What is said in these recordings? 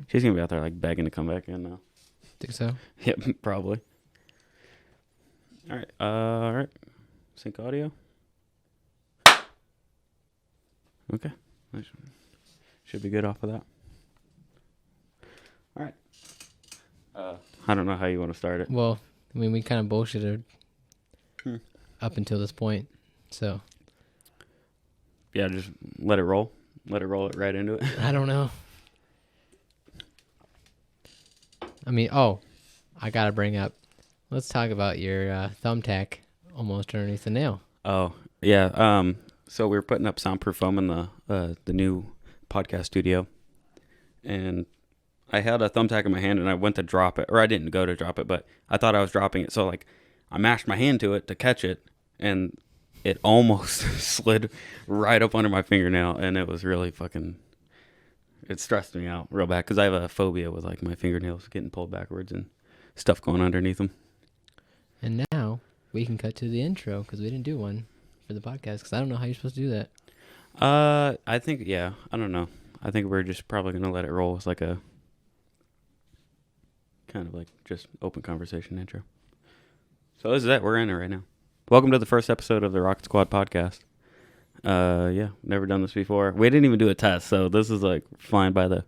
She's gonna be out there like begging to come back in now. Think so? Yep, probably. All right. Sync audio. Okay. Should be good off of that. All right. I don't know how you want to start it. Well, I mean, we kind of bullshitted up until this point, so. Yeah, just let it roll. Let it roll it right into it. I don't know. I mean, I gotta bring up. Let's talk about your thumbtack almost underneath the nail. Oh yeah. So we were putting up soundproof foam in the new podcast studio, and I had a thumbtack in my hand, and I went to drop it, or I didn't go to drop it, but I thought I was dropping it. So like, I mashed my hand to it to catch it, and it almost slid right up under my fingernail, and it was really it stressed me out real bad because I have a phobia with like my fingernails getting pulled backwards and stuff going underneath them. And now we can cut to the intro because we didn't do one for the podcast because I don't know how you're supposed to do that. I think, yeah, I don't know. I think we're just probably going to let it roll as like a kind of like just open conversation intro. So this is it. We're in it right now. Welcome to the first episode of the Rocket Squad podcast. Yeah, never done this before. We didn't even do a test, so this is like flying by the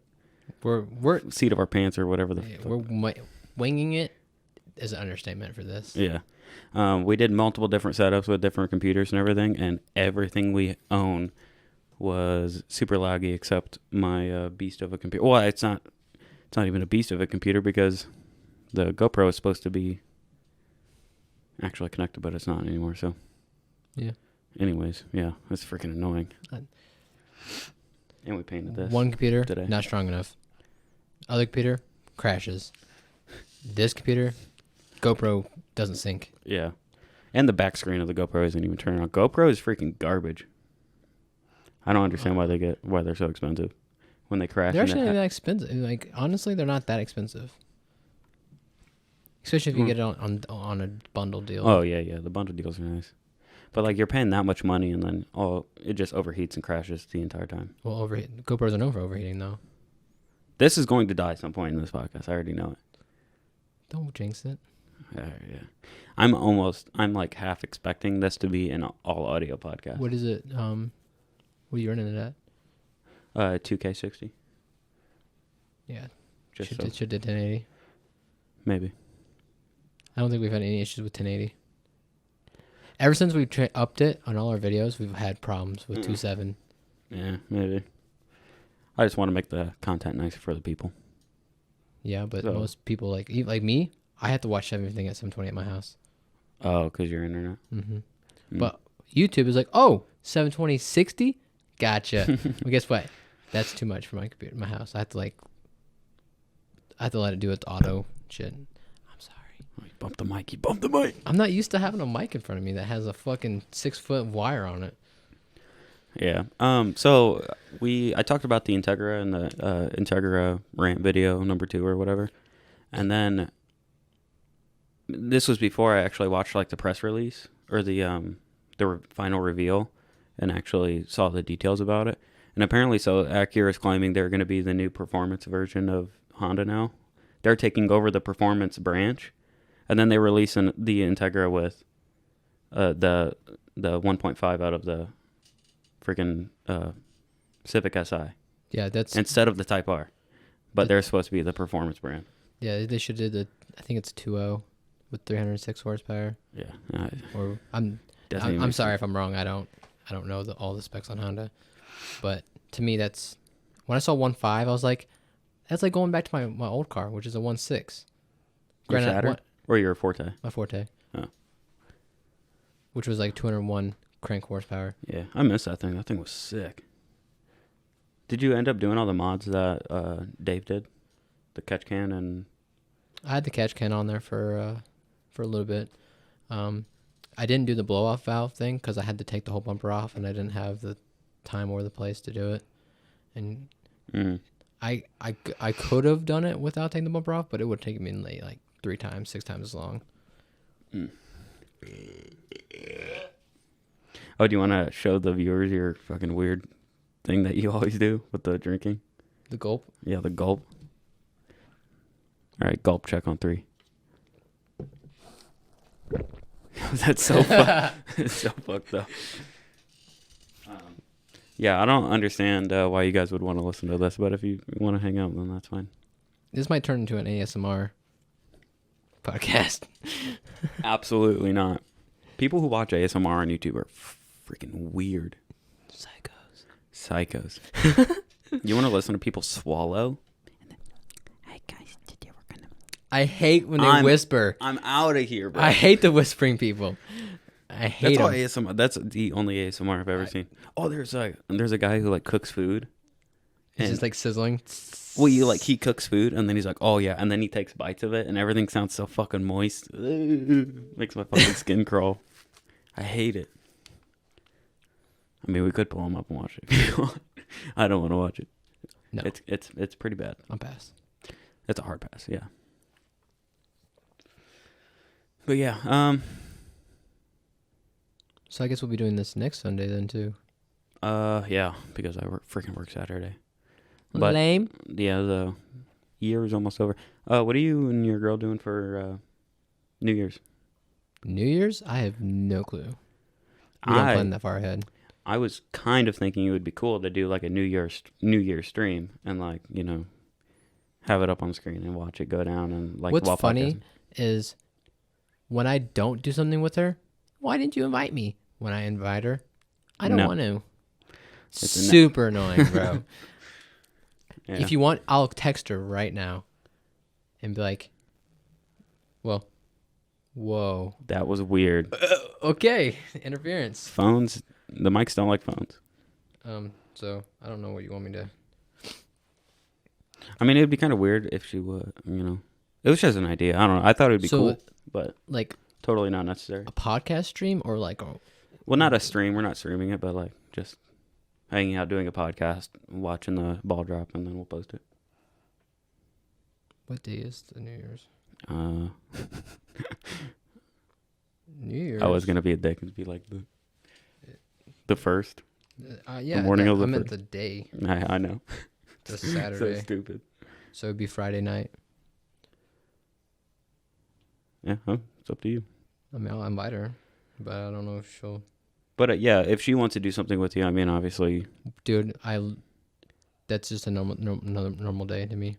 we're seat of our pants or whatever we're winging it is an understatement for this. Yeah. We did multiple different setups with different computers and everything we own was super laggy except my beast of a computer. Well, it's not even a beast of a computer because the GoPro is supposed to be actually connected, but it's not anymore. So yeah. Anyways, yeah, it's freaking annoying. And we painted this. One computer today. Not strong enough. Other computer crashes. This computer, GoPro doesn't sync. Yeah, and the back screen of the GoPro isn't even turning on. GoPro is freaking garbage. I don't understand why they're so expensive when they crash. They're actually not that expensive. Like honestly, they're not that expensive. Especially if you get it on a bundle deal. Oh yeah, the bundle deals are nice. But like you're paying that much money and then it just overheats and crashes the entire time. Well, GoPros are known for overheating though. This is going to die at some point in this podcast. I already know it. Don't jinx it. Yeah. I'm like half expecting this to be an all audio podcast. What is it? What are you running it at? 2K60. Yeah. Just should do 1080. Maybe. I don't think we've had any issues with 1080. Ever since we've upped it on all our videos, we've had problems with 2.7. Yeah, maybe. I just want to make the content nicer for the people. Yeah, but most people like me, I have to watch everything at 720 at my house. Oh, because your internet. But YouTube is like, 720 60? Gotcha. Well, guess what? That's too much for my computer, my house. I have to let it do its auto shit. Oh, you bumped the mic. I'm not used to having a mic in front of me that has a fucking 6-foot wire on it. Yeah. So I talked about the Integra and the Integra rant video number 2 or whatever, and then this was before I actually watched like the press release or the final reveal, and actually saw the details about it. And apparently, so Acura is claiming they're going to be the new performance version of Honda now. They're taking over the performance branch. And then they're releasing the Integra with the 1.5 out of the freaking Civic Si. Yeah, that's instead of the Type R. But they're supposed to be the performance brand. Yeah, they should do I think it's 2.0 with 306 horsepower. Yeah. Or I'm sorry if I'm wrong. I don't know all the specs on Honda. But to me, that's when I saw 1.5, I was like, that's like going back to my old car, which is a 1.6. Your Saturn? Or your Forte? My Forte. Oh. Which was like 201 crank horsepower. Yeah, I miss that thing. That thing was sick. Did you end up doing all the mods that Dave did? The catch can and... I had the catch can on there for a little bit. I didn't do the blow-off valve thing because I had to take the whole bumper off and I didn't have the time or the place to do it. And I could have done it without taking the bumper off, but it would take me like 3 times, 6 times as long. Oh, do you want to show the viewers your fucking weird thing that you always do with the drinking? The gulp? Yeah, the gulp. All right, gulp check on 3. That's so it's so fucked up. Yeah, I don't understand why you guys would want to listen to this, but if you want to hang out, then that's fine. This might turn into an ASMR podcast. Absolutely not. People who watch ASMR on YouTube are freaking weird. Psychos. You want to listen to people swallow? Hey guys, today we're gonna. I hate when they whisper. I'm out of here, bro. I hate the whispering people. I hate That's all them. ASMR. That's the only ASMR I've ever seen. Oh, there's a guy who like cooks food. It's just like sizzling. Well, he cooks food and then he's like, oh yeah, and then he takes bites of it and everything sounds so fucking moist. Makes my fucking skin crawl. I hate it. I mean, we could pull him up and watch it if you want. I don't want to watch it. No, it's pretty bad. I'll pass. It's a hard pass, yeah. But yeah, So I guess we'll be doing this next Sunday then too. yeah, because I work Saturday. But lame. yeah, the year is almost over. What are you and your girl doing for New Year's? New Year's? I have no clue. We don't plan that far ahead. I was kind of thinking it would be cool to do like a New Year's stream and like, you know, have it up on the screen and watch it go down and like. What's funny is when I don't do something with her, why didn't you invite me? When I invite her, I don't want to. It's super annoying, bro. Yeah. If you want, I'll text her right now and be like, well, whoa. That was weird. Okay. Interference. Phones, the mics don't like phones. So I don't know what you want me to. I mean, it would be kind of weird if she would, you know. It was just an idea. I don't know. I thought it would be cool, but like totally not necessary. A podcast stream or like a... Well, not a stream. We're not streaming it, but like just hanging out, doing a podcast, watching the ball drop, and then we'll post it. What day is the New Year's? New Year's. I was gonna be a dick and be like the first. Yeah, the morning of the I meant first. the day. I know. The Saturday. So stupid. So it'd be Friday night. Yeah, it's up to you. I mean, I'll invite her, but I don't know if she'll. But yeah, if she wants to do something with you, I mean, obviously. Dude, that's just a normal day to me.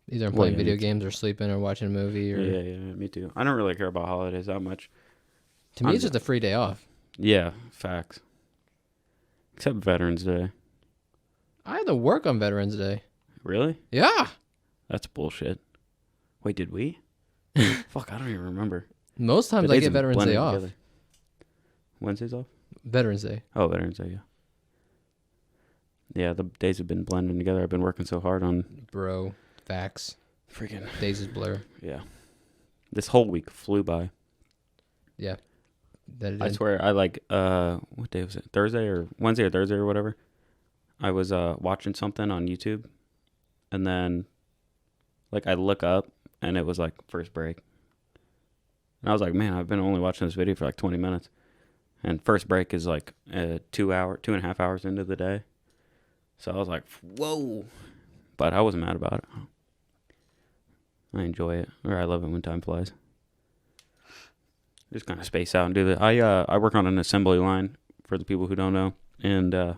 Either I'm playing video games or sleeping or watching a movie or. Yeah, me too. I don't really care about holidays that much. To me, it's just a free day off. Yeah, facts. Except Veterans Day. I had to work on Veterans Day. Really? Yeah. That's bullshit. Wait, did we? Fuck, I don't even remember. Most times I get Veterans Day off. Together. Wednesdays off? Veterans Day. Oh, Veterans Day, yeah. Yeah, the days have been blending together. I've been working so hard on... Bro, facts. Freaking... Days is blur. Yeah. This whole week flew by. Yeah. I swear, I like... what day was it? Wednesday or Thursday or whatever. I was watching something on YouTube. And then, like, I look up and it was like first break. And I was like, man, I've been only watching this video for like 20 minutes. And first break is like 2.5 hours into the day. So I was like, whoa. But I wasn't mad about it. I enjoy it. Or I love it when time flies. Just kind of space out and do that. I work on an assembly line for the people who don't know. And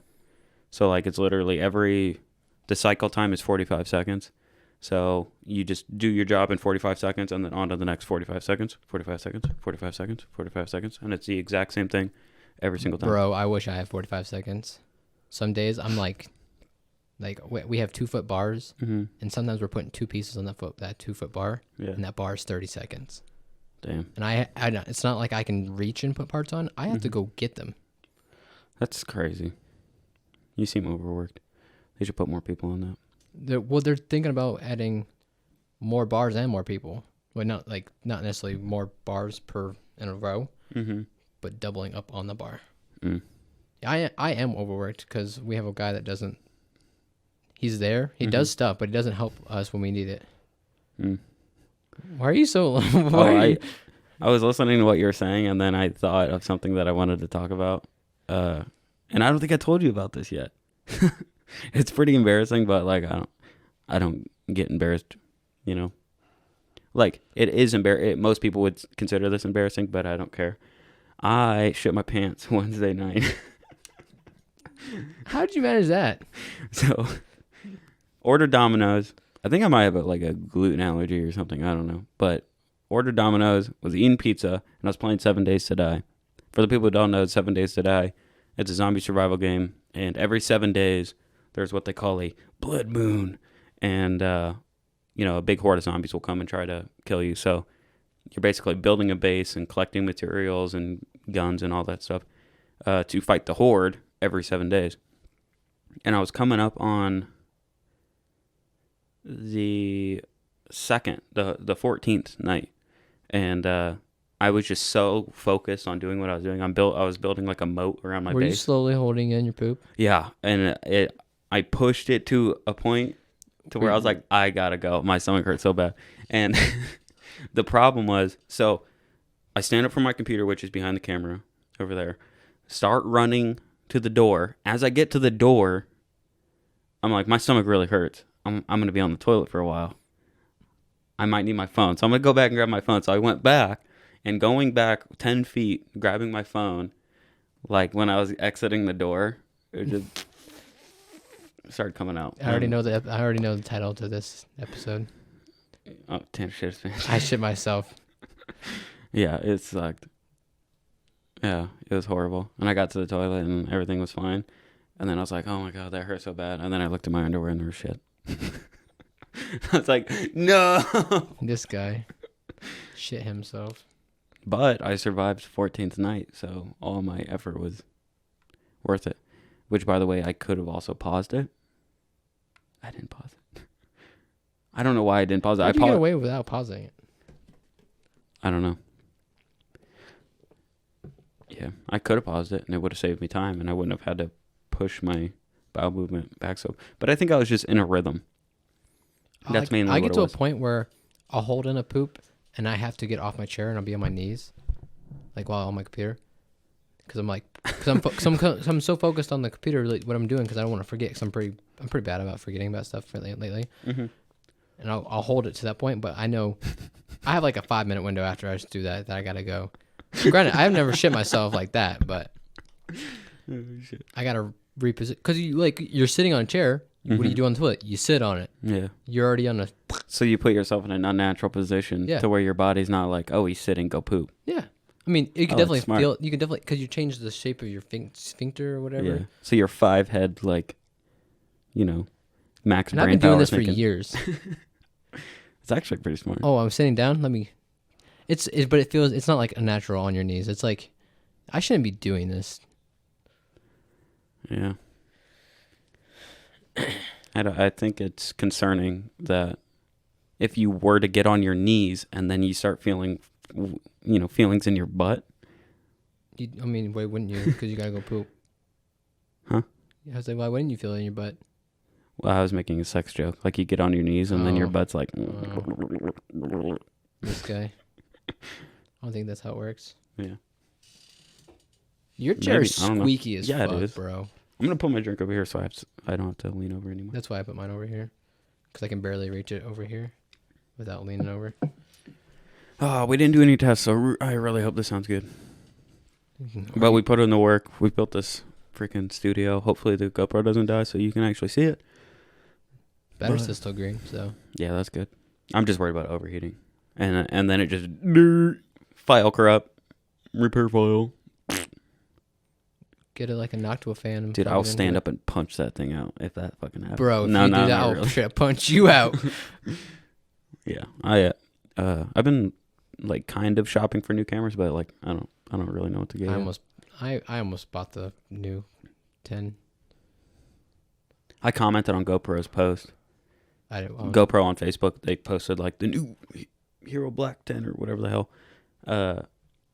so like it's literally the cycle time is 45 seconds. So you just do your job in 45 seconds and then on to the next 45 seconds, 45 seconds, 45 seconds, 45 seconds. And it's the exact same thing every single time. Bro, I wish I had 45 seconds. Some days I'm like we have 2-foot bars, and sometimes we're putting 2 pieces on that 2-foot bar, and that bar is 30 seconds. Damn. And I it's not like I can reach and put parts on. I have to go get them. That's crazy. You seem overworked. They should put more people on that. They're thinking about adding more bars and more people. Well, not necessarily more bars in a row, but doubling up on the bar. I am overworked because we have a guy that doesn't. He's there. He does stuff, but he doesn't help us when we need it. Why are you so? I was listening to what you were saying, and then I thought of something that I wanted to talk about. And I don't think I told you about this yet. It's pretty embarrassing, but like I don't get embarrassed, you know. Like, it is embarrassing. Most people would consider this embarrassing, but I don't care. I shit my pants Wednesday night. How did you manage that? So, ordered Domino's. I think I might have like a gluten allergy or something. I don't know. But ordered Domino's, was eating pizza, and I was playing 7 Days to Die. For the people who don't know, 7 Days to Die, it's a zombie survival game. And every 7 days, there's what they call a blood moon. And, a big horde of zombies will come and try to kill you. So you're basically building a base and collecting materials and guns and all that stuff to fight the horde every 7 days. And I was coming up on the 14th night, and I was just so focused on doing what I was doing. I was building like a moat around my base. Were you slowly holding in your poop? Yeah, and I pushed it to a point to where I was like, I gotta go. My stomach hurt so bad, and the problem was, so I stand up from my computer, which is behind the camera over there, start running to the door. As I get to the door, I'm like, my stomach really hurts. I'm gonna be on the toilet for a while. I might need my phone, so I'm gonna go back and grab my phone. So I went back, and going back 10 feet, grabbing my phone, like when I was exiting the door, it just started coming out. I already know the title to this episode. Oh, damn shit! I shit myself. Yeah, it sucked. Yeah, it was horrible. And I got to the toilet and everything was fine. And then I was like, oh my God, that hurt so bad. And then I looked at my underwear and there was shit. I was like, no. This guy shit himself. But I survived 14th night, so all my effort was worth it. Which, by the way, I could have also paused it. I didn't pause it. I don't know why I didn't pause it. How did you get away without pausing it? I don't know. Yeah, I could have paused it, and it would have saved me time, and I wouldn't have had to push my bowel movement back. But I think I was just in a rhythm. That's mainly what it was. I get to a point where I'll hold in a poop, and I have to get off my chair, and I'll be on my knees, like while on my computer, because I'm so focused on the computer, like, what I'm doing, because I don't want to forget. Because I'm pretty bad about forgetting about stuff lately. Mm-hmm. And I'll hold it to that point, but I know I have like a 5-minute window after I just do that I gotta go. Granted, I've never shit myself like that, but I gotta reposition, because you're sitting on a chair. What do you do on the toilet? You sit on it. Yeah. You're already on a. So you put yourself in an unnatural position to where your body's not like, oh, he's sitting, go poop. Yeah. I mean, you can definitely feel. You can definitely, because you change the shape of your sphincter or whatever. Yeah. So your 5-head, like, max and brain power. I've been doing this for years. It's actually pretty smart. Oh, I'm sitting down. But it feels. It's not like a natural on your knees. It's like, I shouldn't be doing this. Yeah. I think it's concerning that if you were to get on your knees and then you start feeling, feelings in your butt. Why wouldn't you? Because you gotta go poop. Huh? I was like, why wouldn't you feel it in your butt? Well, I was making a sex joke. Like, you get on your knees and then your butt's like. This guy. I don't think that's how it works. Yeah. Your chair is squeaky as fuck, it is. Bro. I'm going to put my drink over here so I don't have to lean over anymore. That's why I put mine over here. Because I can barely reach it over here without leaning over. Oh, we didn't do any tests, so I really hope this sounds good. But we put in the work. We built this freaking studio. Hopefully the GoPro doesn't die so you can actually see it. Battery's still green, so. Yeah, that's good. I'm just worried about overheating. And then it just... File corrupt. Repair file. Get it like a Noctua fan. Dude, I'll stand up and punch that thing out if that fucking happens. Bro, if you do that, I'll really punch you out. Yeah, I've been like kind of shopping for new cameras, but like I don't really know what to get. I almost bought the new 10. I commented on GoPro's post. GoPro on Facebook, they posted like the new Hero Black 10 or whatever the hell,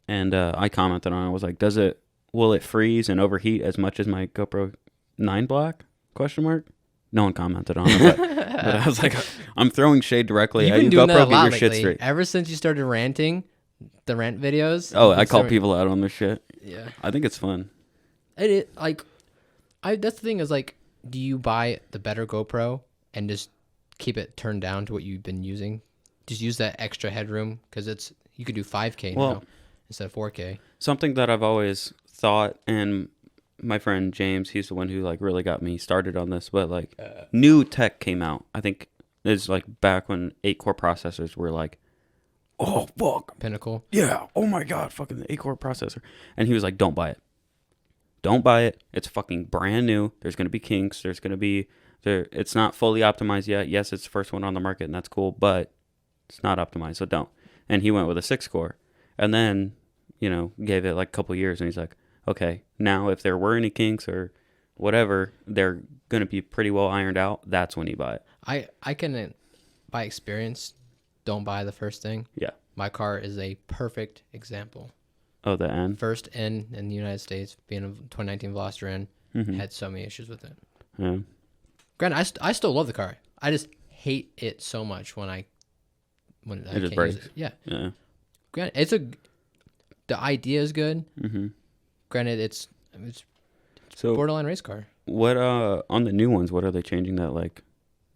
and I commented on it. I was like, will it freeze and overheat as much as my GoPro 9 Black? ? No one commented on it, but I was like, I'm throwing shade directly at you. Doing GoPro, that a lot get your lately. shit straight. Ever since you started ranting, the rant videos. Oh, I call people out on this shit. Yeah, I think it's fun. That's the thing is, like, do you buy the better GoPro and just keep it turned down to what you've been using just use that extra headroom because you could do 5K Well, now instead of 4K. something that I've always thought, and my friend James, he's the one who like really got me started on this, but like new tech came out. I think it's like back when 8-core processors were like, oh fuck, Pinnacle. yeah, oh my god, fucking the 8-core processor. And he was like, don't buy it. Don't buy it. It's fucking brand new. There's going to be kinks. There's going to be it's not fully optimized yet. Yes, it's the first one on the market and that's cool, but it's not optimized, so don't. And he went with a 6-core. And then, gave it like a couple years and he's like, okay, now if there were any kinks or whatever, they're going to be pretty well ironed out. That's when you buy it. I can, by experience, don't buy the first thing. Yeah. My car is a perfect example. Oh, the N? First N in the United States, being a 2019 Veloster N, had so many issues with it. Yeah. Granted, I still love the car. I just hate it so much when I just breaks. use it. Yeah. Yeah. Granted, the idea is good. Mm-hmm. Granted, it's So borderline race car. what on the new ones, what are they changing that like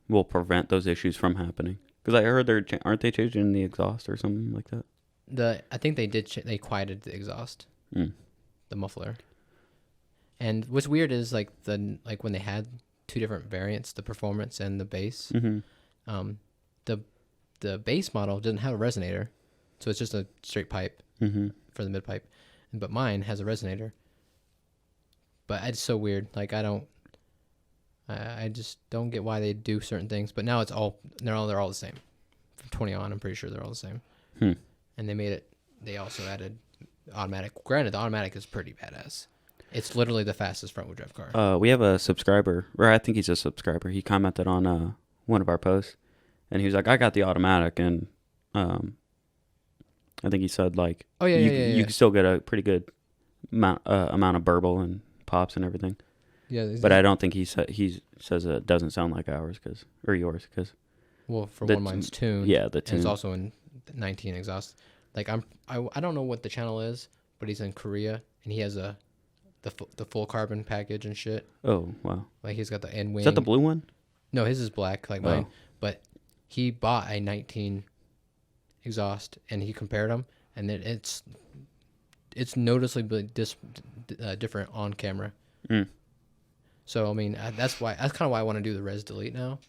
will prevent those issues from happening? Because I heard aren't they changing the exhaust or something like that? I think they did. They quieted the exhaust, the muffler. And what's weird is like when they had two different variants, the performance and the base. Mm-hmm. The base model doesn't have a resonator, so it's just a straight pipe for the mid pipe. But mine has a resonator. But it's so weird. Like I just don't get why they do certain things. But now they're all the same. From 20 on, I'm pretty sure they're all the same. And they also added automatic. Granted, the automatic is pretty badass. It's literally the fastest front wheel drive car. We have a subscriber, or I think he's a subscriber. He commented on one of our posts, and he was like, "I got the automatic," and I think he said like, "Oh yeah, you can still get a pretty good amount of burble and pops and everything." Yeah, but I don't think he says it doesn't sound like ours or yours because. Well, for one, mine's tuned. Yeah, the tune. And it's also in 19 exhaust. Like I don't know what the channel is, but he's in Korea and he has the full carbon package and shit. Oh wow! Like he's got the end wing. Is that the blue one? No, his is black like mine. But he bought a 19 exhaust and he compared them, and it's noticeably different on camera. So I mean that's kind of why I want to do the res delete now.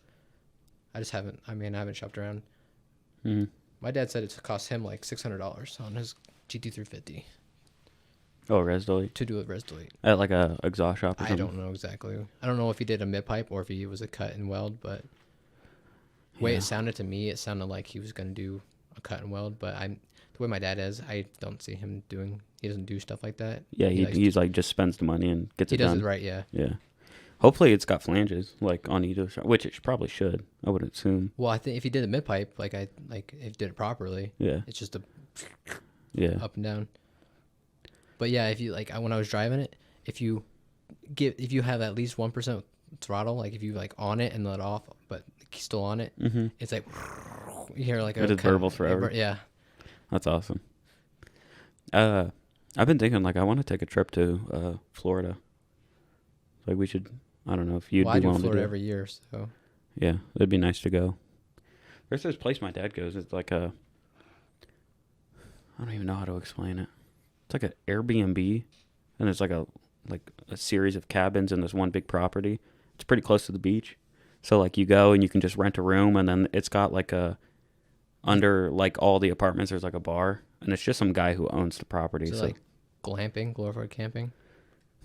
I haven't shopped around. My dad said it cost him like $600 on his GT350. Oh, res delete? To do a res delete. At like a exhaust shop or something? I don't know exactly. I don't know if he did a mid pipe or if he was a cut and weld, but the way it sounded to me, it sounded like he was going to do a cut and weld, but the way my dad is, I don't see him he doesn't do stuff like that. Yeah, he's like just spends the money and gets it done. He does it right, yeah. Yeah. Hopefully it's got flanges like on either side, which it probably should. I would assume. Well, I think if he did a mid pipe, if he did it properly, it's just up and down. But yeah, if you when I was driving it, if you have at least 1% throttle, like if you like on it and let off, but still on it, it's like you hear like it just burbles forever. Yeah, that's awesome. I've been thinking like I want to take a trip to Florida. Like we should. I don't know if you'd be willing to do. I do Florida every year, so. Yeah, it'd be nice to go. There's this place my dad goes. It's like I don't even know how to explain it. It's like an Airbnb, and it's like a series of cabins in this one big property. It's pretty close to the beach, so like you go and you can just rent a room, and then it's got like under like all the apartments there's like a bar, and it's just some guy who owns the property. So like glamping, glorified camping.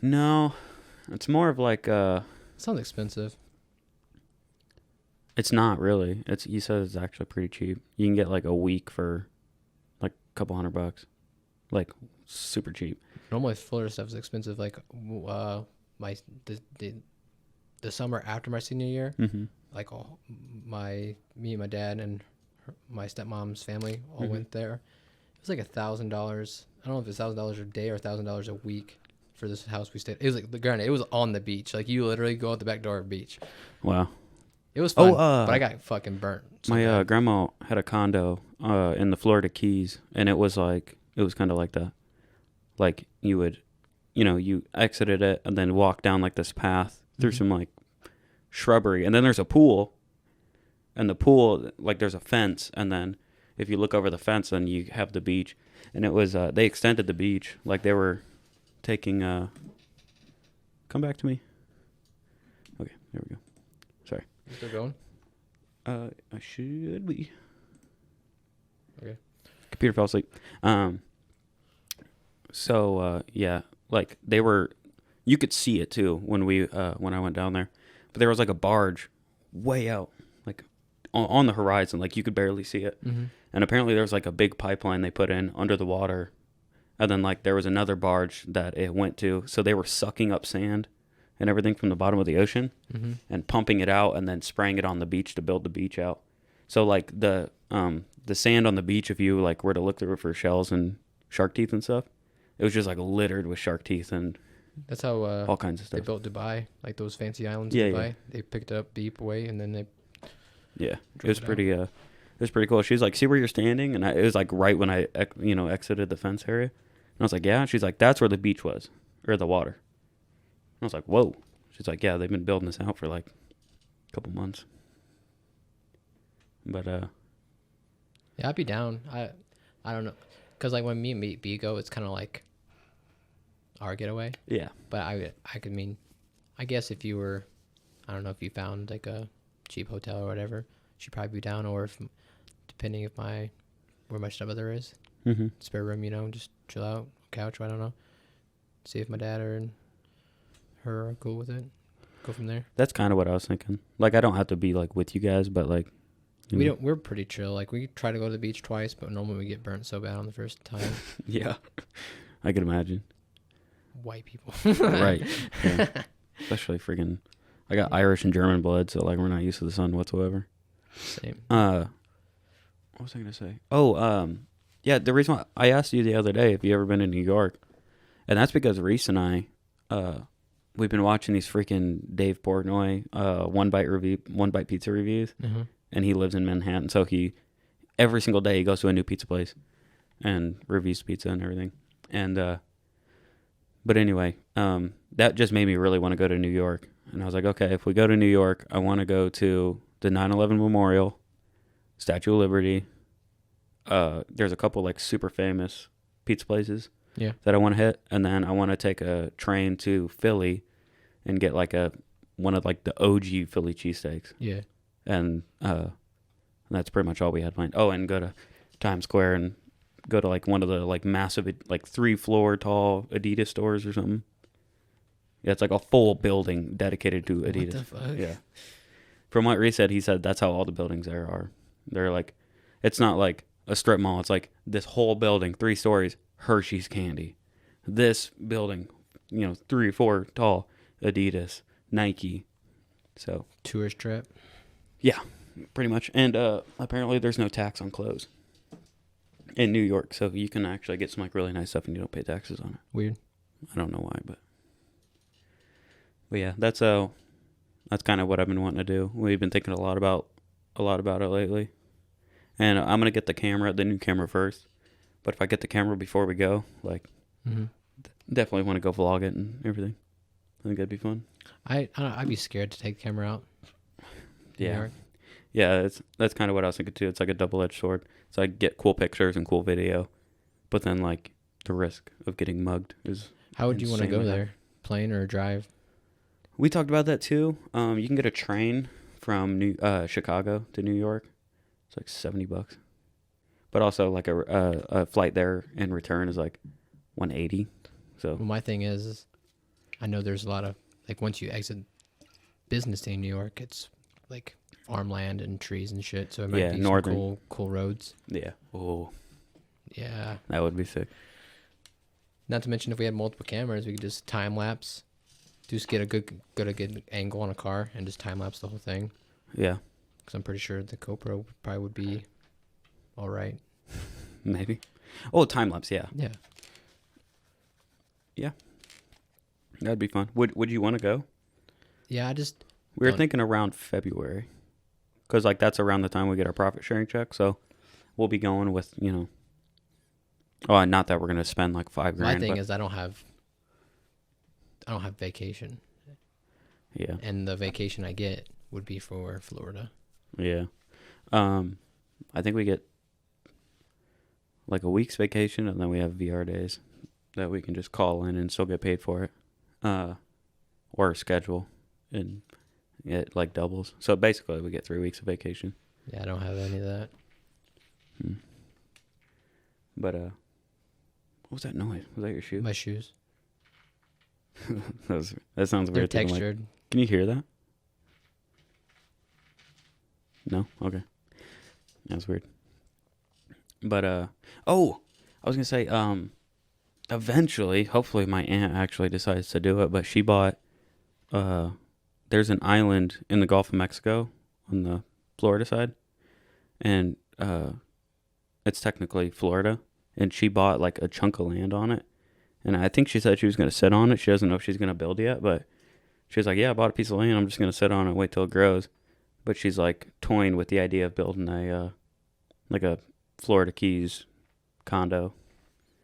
No. It's more of like sounds expensive. It's not really. He says it's actually pretty cheap. You can get like a week for like a couple $100. Like super cheap. Normally Florida stuff is expensive. Like the summer after my senior year, like me and my dad and my stepmom's family all went there. It was like $1,000. I don't know if it's $1,000 a day or $1,000 a week. For this house we stayed, it was like granted, it was on the beach. Like you literally go out the back door of the beach. Wow, it was fun. But I got fucking burnt. My grandma had a condo in the Florida Keys, and it was kind of like that. Like you would, you exited it and then walk down like this path through some like shrubbery, and then there's a pool, and the pool like there's a fence, and then if you look over the fence, then you have the beach. And it was they extended the beach, like they were taking. Come back to me. Okay, there we go. Sorry. You still going? I should be. Okay. Computer fell asleep. So yeah, like they were. You could see it too when I went down there, but there was like a barge way out, like on the horizon, like you could barely see it. Mm-hmm. And apparently there was like a big pipeline they put in under the water, and then like there was another barge that it went to, so they were sucking up sand and everything from the bottom of the ocean and pumping it out and then spraying it on the beach to build the beach out. So like the sand on the beach, if you like were to look through it for shells and shark teeth and stuff, it was just like littered with shark teeth and That's how all kinds of they stuff. built Dubai, like those fancy islands Yeah, in Dubai. yeah. They picked it up deep away, and then they Yeah, it drove was it out. pretty. It was pretty cool. She's like, "See where you're standing?" And it was like right when I exited the fence area. And I was like, "Yeah." And she's like, "That's where the beach was, or the water." And I was like, "Whoa." She's like, "Yeah, they've been building this out for like a couple months." But Yeah, I'd be down. I don't know, cause like when me and B go, it's kind of like our getaway. yeah, But I could mean, I guess if you were, I don't know if you found like a cheap hotel or whatever, she'd probably be down. Or if, depending if where my stepmother is, mm-hmm. spare room, just chill out, couch. I don't know. See if my dad and her are cool with it. Go from there. That's kind of what I was thinking. Like, I don't have to be like with you guys, but like, We don't. We're pretty chill. Like we try to go to the beach twice, but normally we get burnt so bad on the first time. Yeah, I can imagine. White people. Right. Yeah. Especially freaking. I got Irish and German blood, so like we're not used to the sun whatsoever. Same. What was I gonna say? Oh, yeah. The reason why I asked you the other day if you ever been to New York, and that's because Reese and I, we've been watching these freaking Dave Portnoy, one bite pizza reviews, and he lives in Manhattan, so every single day he goes to a new pizza place, and reviews pizza and everything, and but anyway, that just made me really want to go to New York, and I was like, okay, if we go to New York, I want to go to the 9/11 Memorial, Statue of Liberty. There's a couple like super famous pizza places that I want to hit, and then I want to take a train to Philly and get like one of like the OG Philly cheesesteaks. Yeah. And that's pretty much all we had planned. Oh, and go to Times Square and go to like one of the like massive like 3-floor tall Adidas stores or something. Yeah, it's like a full building dedicated to Adidas. What the fuck? Yeah. From what Reese said, he said that's how all the buildings there are. They're like, it's not like a strip mall. It's like this whole building, 3 stories, Hershey's candy. This building, 3 or 4 tall, Adidas, Nike. So Tourist trap. yeah, pretty much. And apparently there's no tax on clothes in New York, so you can actually get some like really nice stuff and you don't pay taxes on it. Weird. I don't know why, but yeah, that's kind of what I've been wanting to do. We've been thinking a lot about it lately. And I'm going to get the new camera first. But if I get the camera before we go, like, definitely want to go vlog it and everything. I think that'd be fun. I'd be scared to take the camera out. Yeah. Yeah, that's kind of what I was thinking too. It's like a double-edged sword. So I get cool pictures and cool video. But then, like, the risk of getting mugged is How would you want to go insanely high. there? Plane or drive? We talked about that too. You can get a train from Chicago to New York. It's like $70. But also like a flight there and return is like $180. So Well, my thing is I know there's a lot of, like, once you exit business day in New York, it's like farmland and trees and shit. So it might be northern. some cool roads. yeah. Oh, Yeah. that would be sick. Not to mention if we had multiple cameras, we could just time lapse. Just get a good angle on a car and just time lapse the whole thing. Yeah. Because I'm pretty sure the GoPro probably would be all right. Maybe. Oh, time lapse. Yeah. Yeah. Yeah. That'd be fun. Would you want to go? Yeah, We were thinking around February, because like that's around the time we get our profit sharing check. So we'll be going with Oh, not that we're gonna spend like $5,000. My thing is I don't have vacation. Yeah. And the vacation I get would be for Florida. Yeah. I think we get like a week's vacation, and then we have VR days that we can just call in and still get paid for it, or schedule, and it like doubles. So basically, we get 3 weeks of vacation. Yeah, I don't have any of that. But what was that noise? Was that your shoe? My shoes. That sounds They're weird. textured. Can you hear that? No? Okay. That's weird. But, I was going to say, eventually, hopefully my aunt actually decides to do it, but she bought, there's an island in the Gulf of Mexico on the Florida side, and, it's technically Florida, and she bought like a chunk of land on it, and I think she said she was going to sit on it. She doesn't know if she's going to build yet, but she was like, yeah, I bought a piece of land, I'm just going to sit on it and wait till it grows. But she's like toying with the idea of building a like a Florida Keys condo.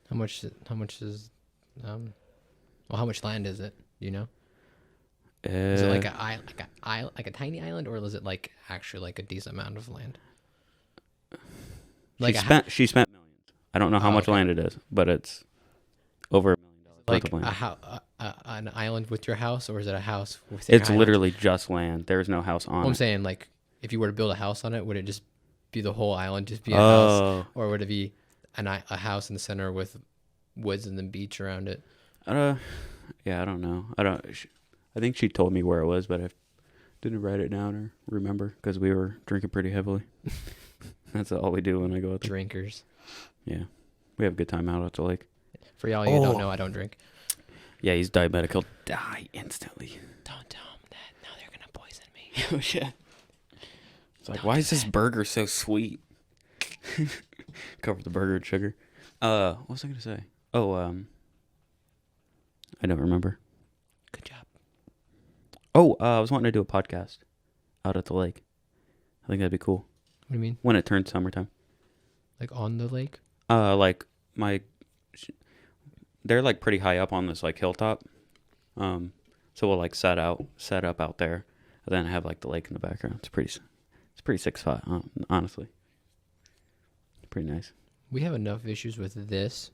How much is well, how much land is it? Do you know? Is it like a tiny island, or is it like actually like a decent amount of land? Like she spent millions. I don't know how much land it is, but it's over $1 million like worth of land. An island with your house, or is it a house with your It's literally just land. There's no house on it. I'm saying, like, if you were to build a house on it, would it just be the whole island, just be a house, or would it be a house in the center with woods and the beach around it? Yeah, I don't know. I think she told me where it was, but I didn't write it down or remember because we were drinking pretty heavily. That's all we do when I go out there. Drinkers. Yeah, we have a good time out at the lake. For y'all you don't know, I don't drink. Yeah, he's diabetic. He'll die instantly. Don't tell him that. Now they're gonna poison me. Oh shit! It's like, why is this burger so sweet? Cover the burger in sugar. What was I gonna say? Oh, I don't remember. Good job. Oh, I was wanting to do a podcast out at the lake. I think that'd be cool. What do you mean? When it turns summertime. Like on the lake? Like they're like pretty high up on this like hilltop. So we'll like set up out there, and then have like the lake in the background. It's pretty sick spot, honestly. Pretty nice. We have enough issues with this.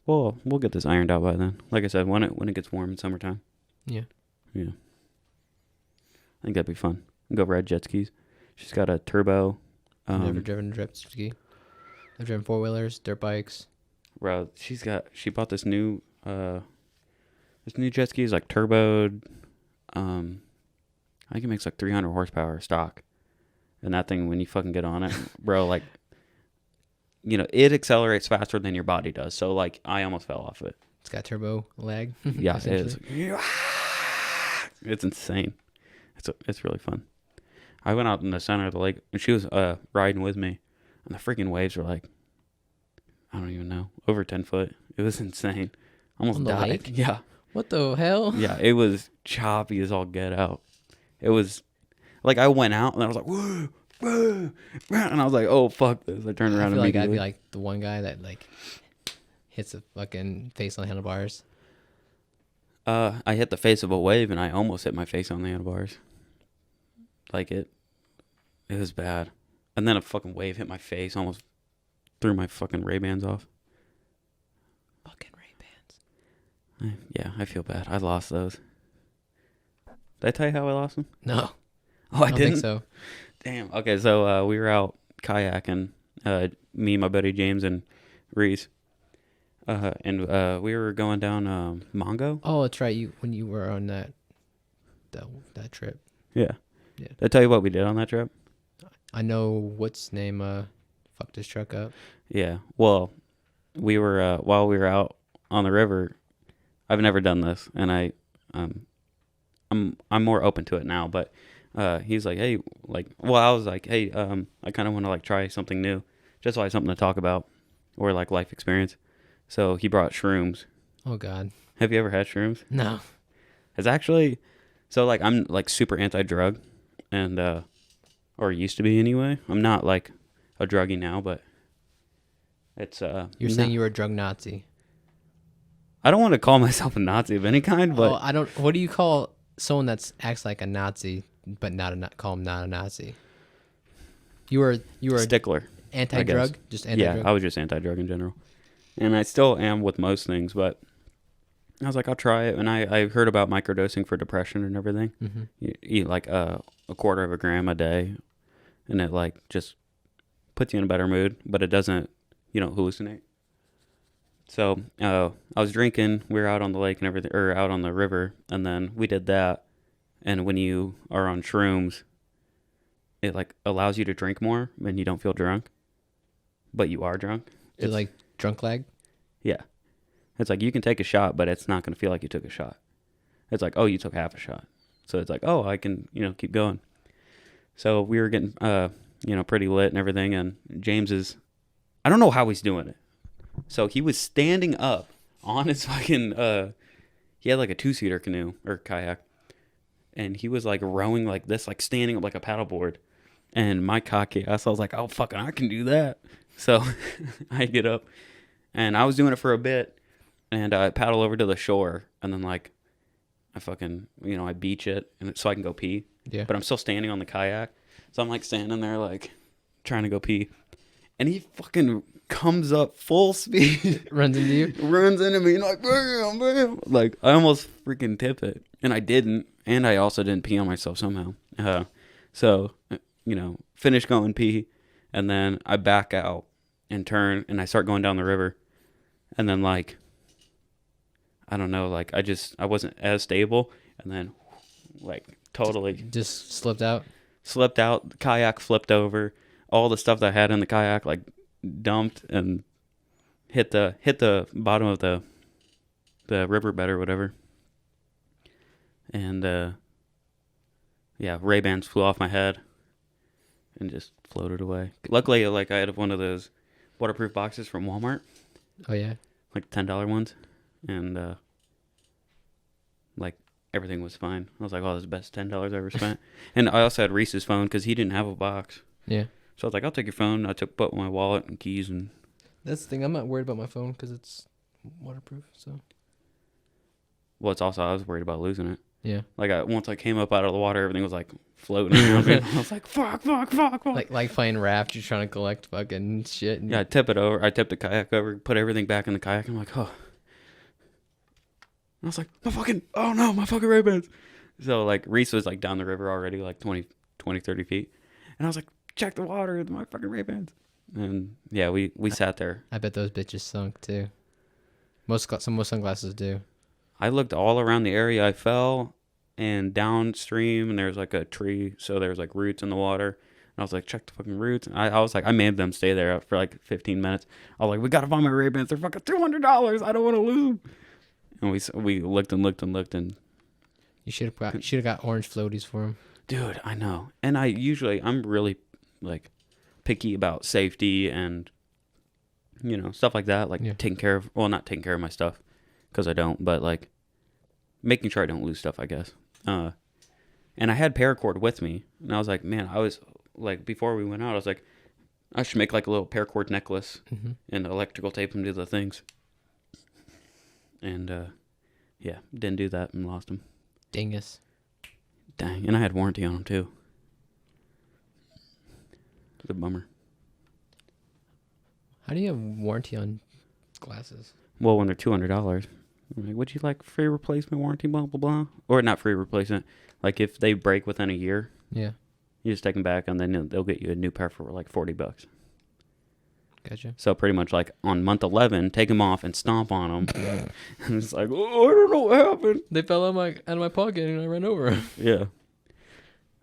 Well, we'll get this ironed out by then. Like I said, when it gets warm in summertime. Yeah. Yeah. I think that'd be fun. Go ride jet skis. She's got a turbo. I've never driven a jet ski. I've driven 4-wheelers, dirt bikes. Bro, she bought this new jet ski is like turboed. I think it makes like 300 horsepower stock. And that thing, when you fucking get on it, bro, like, you know, it accelerates faster than your body does. So like, I almost fell off it. It's got turbo lag. Yeah, it is. It's insane. It's really fun. I went out in the center of the lake, and she was riding with me, and the freaking waves were like, I don't even know, over 10 foot. It was insane. Almost died. Lake? Yeah. What the hell? Yeah, it was choppy as all get out. It was like I went out and I was like, whoa, whoa, and I was like, oh fuck this. I turned around I feel like immediately. I'd be like the one guy that like hits a fucking face on the handlebars. I hit the face of a wave and I almost hit my face on the handlebars. Like it was bad. And then a fucking wave hit my face, almost threw my fucking Ray-Bans off. Fucking Ray-Bans. Yeah, I feel bad. I lost those. Did I tell you how I lost them? No. Oh, I don't didn't? think so. Damn. Okay, so we were out kayaking, me, my buddy James, and Reese. And we were going down Mongo. Oh, that's right. When you were on that trip. Yeah. Yeah. Did I tell you what we did on that trip? I know what's name fucked his truck up. Yeah. Well, we were while we were out on the river. I've never done this, and I'm more open to it now. But he's like, hey, like, well, I was like, hey, I kind of want to like try something new, just so I have something to talk about, or like life experience. So he brought shrooms. Oh God. Have you ever had shrooms? No. It's actually, so like I'm like super anti-drug, and or used to be anyway. I'm not like a druggie now, but it's You're saying you were a drug Nazi. I don't want to call myself a Nazi of any kind, but I don't. What do you call someone that acts like a Nazi but call him not a Nazi? You were stickler. Anti-drug, just anti-drug. Yeah, I was just anti-drug in general, and I still am with most things. But I was like, I'll try it, and I heard about microdosing for depression and everything. Mm-hmm. You eat like a quarter of a gram a day, and it like just puts you in a better mood, but it doesn't. You don't hallucinate. So I was drinking. We were out on the lake and everything, or out on the river, and then we did that. And when you are on shrooms, it like allows you to drink more, and you don't feel drunk, but you are drunk. Is it like drunk lag? Yeah, it's like you can take a shot, but it's not going to feel like you took a shot. It's like, oh, you took half a shot, so it's like, oh, I can keep going. So we were getting pretty lit and everything, and James is, I don't know how he's doing it. So he was standing up on his fucking, he had like a 2-seater canoe or kayak. And he was like rowing like this, like standing up like a paddleboard. And my cocky ass, I was like, oh, fucking, I can do that. So I get up and I was doing it for a bit. And I paddle over to the shore. And then like, I fucking, I beach it and so I can go pee. Yeah. But I'm still standing on the kayak. So I'm like standing there like trying to go pee. And he fucking comes up full speed. Runs into you? Runs into me, like, bam, bam. Like, I almost freaking tip it. And I didn't. And I also didn't pee on myself somehow. So, finish going pee. And then I back out and turn. And I start going down the river. And then, like, I don't know. Like, I wasn't as stable. And then, like, totally. Just slipped out? Slipped out. The kayak flipped over. All the stuff that I had in the kayak, like, dumped and hit the bottom of the riverbed or whatever. And Ray-Bans flew off my head and just floated away. Luckily, like, I had one of those waterproof boxes from Walmart. Oh yeah, like $10 ones, and like everything was fine. I was like, oh, this is the best $10 I ever spent. And I also had Reese's phone because he didn't have a box. Yeah. So I was like, I'll take your phone. I put my wallet and keys and. That's the thing. I'm not worried about my phone because it's waterproof. So. Well, it's also I was worried about losing it. Yeah. Like once I came up out of the water, everything was like floating around me. I was like, fuck. Like playing raft, you're trying to collect fucking shit. Yeah, I tip it over. I tipped the kayak over, put everything back in the kayak. I'm like, oh. And I was like, my fucking Ray-Bans. So like Reese was like down the river already, like 20, 30 feet. And I was like, check the water with my fucking Ray-Bans. And yeah, we sat there. I bet those bitches sunk too. Most sunglasses do. I looked all around the area I fell and downstream, and there's like a tree, so there's like roots in the water. And I was like, check the fucking roots. And I was like, I made them stay there for like 15 minutes. I was like, we gotta find my Ray-Bans. They're fucking $200. I don't want to lose them. And we looked and. You should have got orange floaties for them. Dude, I know. And I'm really like picky about safety and stuff like that, like not taking care of my stuff because I don't, but like making sure I don't lose stuff, I guess. And I had paracord with me, and I was like, man, I was like, before we went out, I was like, I should make like a little paracord necklace and electrical tape them to the things. And didn't do that and lost them. Dingus. Dang, and I had warranty on them too. It's a bummer. How do you have warranty on glasses? Well, when they're $200, I'm like, would you like free replacement warranty, blah, blah, blah? Or not free replacement. Like if they break within a year, yeah, you just take them back and then they'll get you a new pair for like $40. Gotcha. So pretty much like on month 11, take them off and stomp on them. And it's like, oh, I don't know what happened. They fell out of my pocket and I ran over them. Yeah.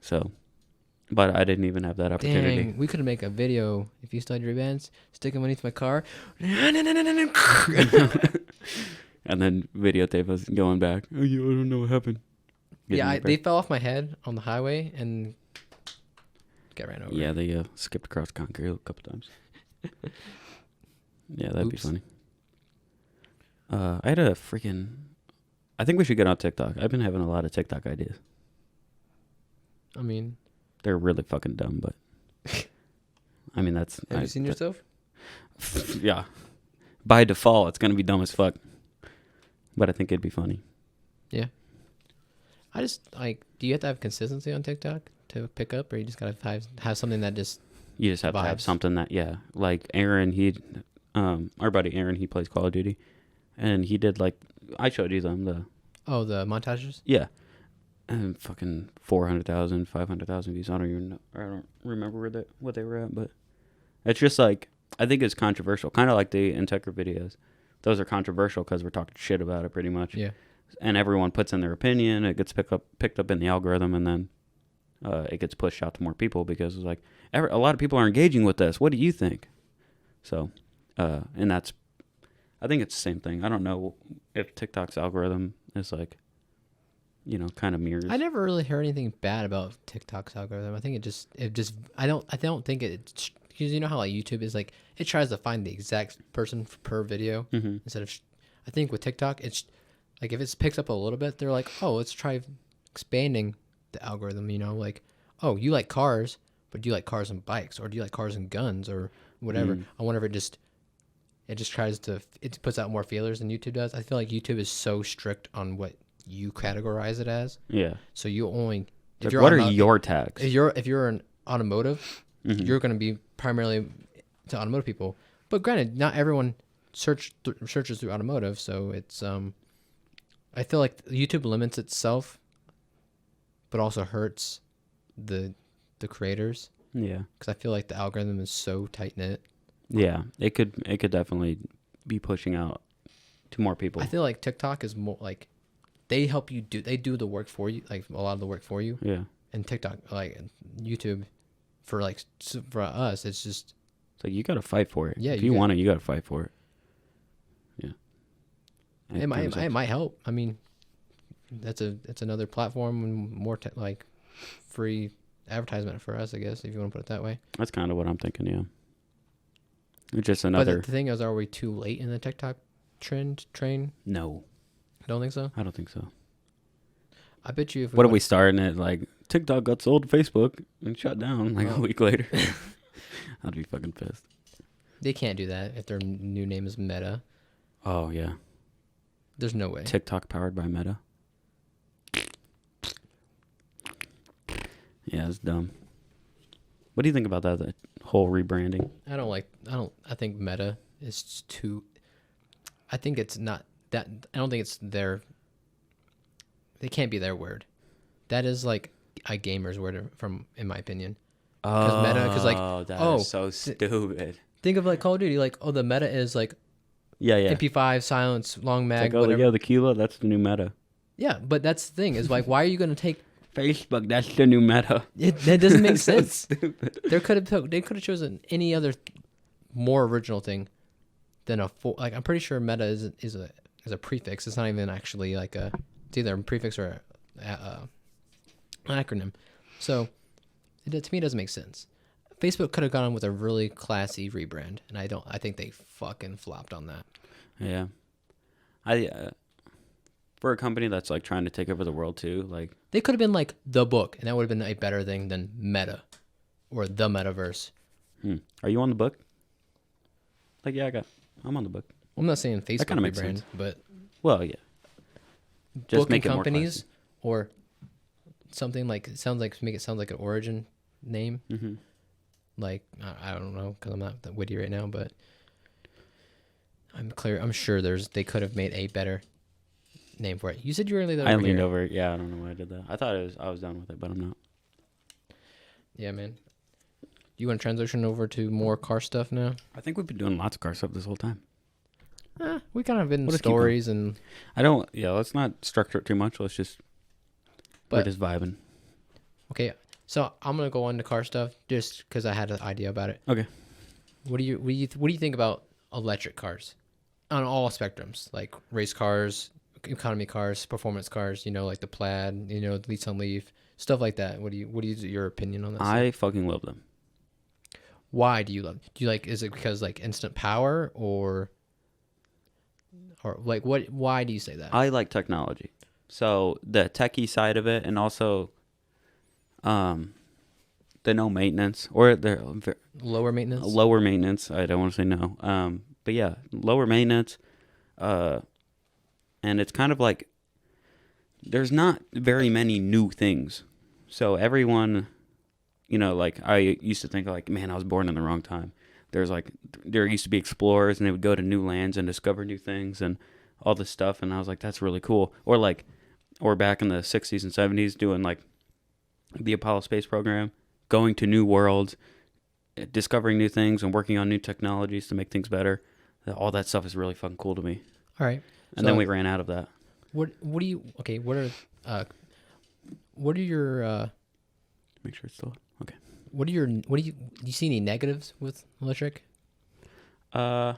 So, but I didn't even have that opportunity. Dang, we could make a video if you stole your bands, stick them underneath my car. And then videotape us going back. Oh, yeah, I don't know what happened. They fell off my head on the highway and got ran over. Yeah, they skipped across concrete a couple times. Yeah, that'd be funny. I had a freaking... I think we should get on TikTok. I've been having a lot of TikTok ideas. I mean... They're really fucking dumb, but... I mean, that's... Have you seen yourself? Yeah. By default, it's going to be dumb as fuck. But I think it'd be funny. Yeah. Do you have to have consistency on TikTok to pick up, or you just got to have something that just You just have to have vibes. something that, yeah. Like Aaron, our buddy Aaron, he plays Call of Duty. And he did like, I showed you them, Oh, the montages? yeah. And fucking 400,000, 500,000 views. I don't remember what they were at, but it's just like, I think it's controversial. Kind of like the Integra videos. Those are controversial because we're talking shit about it pretty much. Yeah. And everyone puts in their opinion. It gets picked up in the algorithm, and then it gets pushed out to more people because it's like a lot of people are engaging with this. What do you think? So, and that's, I think it's the same thing. I don't know if TikTok's algorithm is like, kind of mirrors. I never really heard anything bad about TikTok's algorithm. I think I don't think it's, because you know how like YouTube is like, it tries to find the exact person per video instead of, I think with TikTok, it's like if it picks up a little bit, they're like, oh, let's try expanding the algorithm, like, oh, you like cars, but do you like cars and bikes, or do you like cars and guns, or whatever? I wonder if it just tries to, it puts out more feelers than YouTube does. I feel like YouTube is so strict on what you categorize it as. Yeah. So you only, Like, what are your tags? if you're an automotive, you're going to be primarily to automotive people. But granted, not everyone searches through automotive, so it's I feel like YouTube limits itself, but also hurts the creators. Yeah. Because I feel like the algorithm is so tight knit. Yeah, it could definitely be pushing out to more people. I feel like TikTok is more like they do the work for you, like a lot of the work for you. Yeah. And TikTok, like YouTube, for us, it's just, it's like you got to fight for it. Yeah, if you want it, you got to fight for it. Yeah. And it might help. I mean, it's another platform and more like free advertisement for us, I guess, if you want to put it that way. That's kind of what I'm thinking. Yeah. It's just another. But the thing is, are we too late in the TikTok train? No, Don't think so. I don't think so. I bet you if What if we starting it like TikTok got sold to Facebook and shut down like a week later? I'd be fucking pissed. They can't do that if their new name is Meta. Oh yeah. There's no way. TikTok powered by Meta. Yeah, it's dumb. What do you think about that whole rebranding? I think Meta is too, I think it's not that, I don't think it's their, they can't be their word. That is like a gamer's word in my opinion. That is so stupid. Think of like Call of Duty, like, oh, the meta is like Yeah. MP5, silence, long mag, like, whatever. Yeah, the Kilo, that's the new meta. Yeah, but that's the thing, is like, why are you going to take Facebook, that's the new meta. that doesn't make So sense. stupid. They could have chosen any other more original thing than like, I'm pretty sure meta is a prefix. It's not even actually like it's either a prefix or an acronym. So to me, it doesn't make sense. Facebook could have gone with a really classy rebrand, and I think they fucking flopped on that. Yeah. For a company that's like trying to take over the world too, like They could have been like The Book, and that would have been a better thing than Meta or The Metaverse. Are you on the book? Like, yeah, I'm on the book. I'm not saying Facebook kinda makes rebrand, sense. but Well, yeah. Just book make and it more companies classy. or something like make it sound like an origin name. Mm-hmm. Like I don't know, because I'm not that witty right now, but I'm sure they could have made a better name for it. You said you were leaning over I leaned here. over it. Yeah, I don't know why I did that. I thought I was done with it, but I'm not. Yeah, man. You want to transition over to more car stuff now? I think we've been doing lots of car stuff this whole time. We kind of been We'll just keep going. stories and. Let's not structure it too much. We're just vibing. Okay, so I'm gonna go on to car stuff just because I had an idea about it. Okay. What do you think about electric cars on all spectrums, like race cars, economy cars, performance cars? Like the Plaid, the Nissan Leaf, stuff like that. What do you your opinion on that? I fucking love them. Why do you love? Do you like? Is it because like instant power or like what? Why do you say that? I like technology. So the techie side of it, and also, the no maintenance or the Lower maintenance. lower maintenance. I don't want to say no. But yeah, lower maintenance. And it's kind of like there's not very many new things. So everyone you know, like I used to think like, man, I was born in the wrong time. There used to be explorers and they would go to new lands and discover new things and all this stuff. And I was like, that's really cool. Or back in the 60s and 70s doing like the Apollo space program, going to new worlds, discovering new things and working on new technologies to make things better. All that stuff is really fucking cool to me. All right. And then we ran out of that. What are your make sure it's still okay. Do you see any negatives with electric? I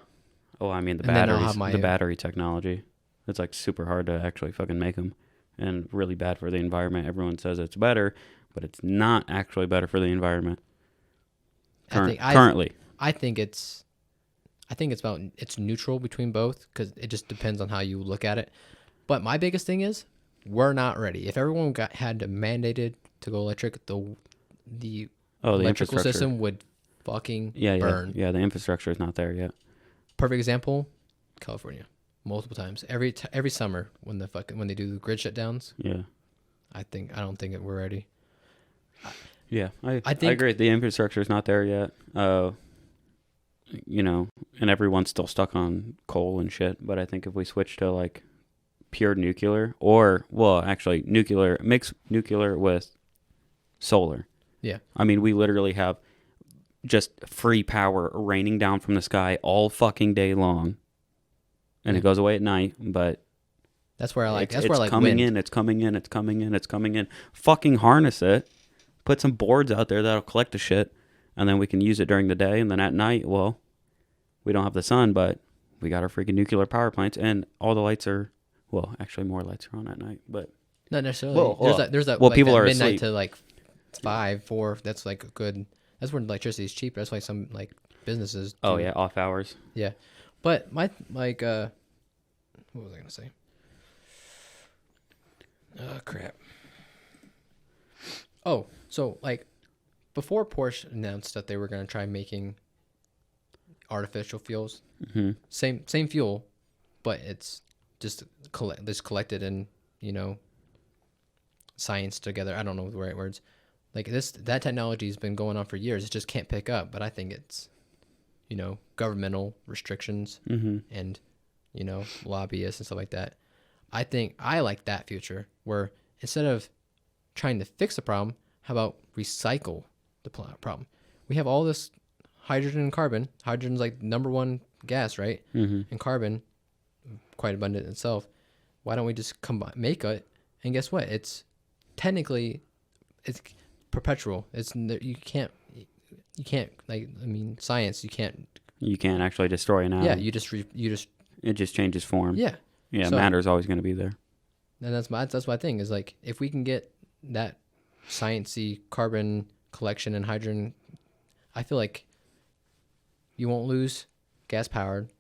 mean the And then I'll batteries, have the battery technology. It's like super hard to actually fucking make them, and really bad for the environment. Everyone says it's better, but it's not actually better for the environment. Currently, I think it's neutral between both because it just depends on how you look at it. But my biggest thing is we're not ready. If everyone had to mandated to go electric, the electrical system would fucking burn. Yeah, the infrastructure is not there yet. Perfect example, California. Multiple times every summer when they do the grid shutdowns. Yeah, I don't think we're ready. Yeah, I agree. The infrastructure is not there yet. You know, and everyone's still stuck on coal and shit. But I think if we switch to like pure nuclear, actually mix nuclear with solar. Yeah. I mean, we literally have just free power raining down from the sky all fucking day long. And it goes away at night, but that's where I like coming wind. in, it's coming in, it's coming in, it's coming in. Fucking harness it. Put some boards out there that'll collect the shit, and then we can use it during the day, and then at night, well, we don't have the sun, but we got our freaking nuclear power plants, and all the lights are, well, actually more lights are on at night, but not necessarily. There's that like people that are midnight asleep. to like 5, 4. That's like a good. That's when electricity is cheap. That's why some like businesses. Oh yeah, off hours. Yeah, but my like what was I gonna say? Oh crap. Oh, so like before Porsche announced that they were gonna try making artificial fuels, same fuel, but it's just collected and science together. I don't know the right words. Like that technology has been going on for years. It just can't pick up. But I think it's, governmental restrictions and, lobbyists and stuff like that. I think I like that future where instead of trying to fix the problem, how about recycle the problem? We have all this hydrogen and carbon. Hydrogen's like number one gas, right? And carbon, quite abundant in itself. Why don't we just make it? And guess what? It's technically, it's perpetual. You can't science. You can't actually destroy an atom. Yeah, it just changes form. Yeah. Yeah, so, matter's always going to be there. And that's my thing is like if we can get that sciencey carbon collection and hydrogen, I feel like you won't lose gas powered,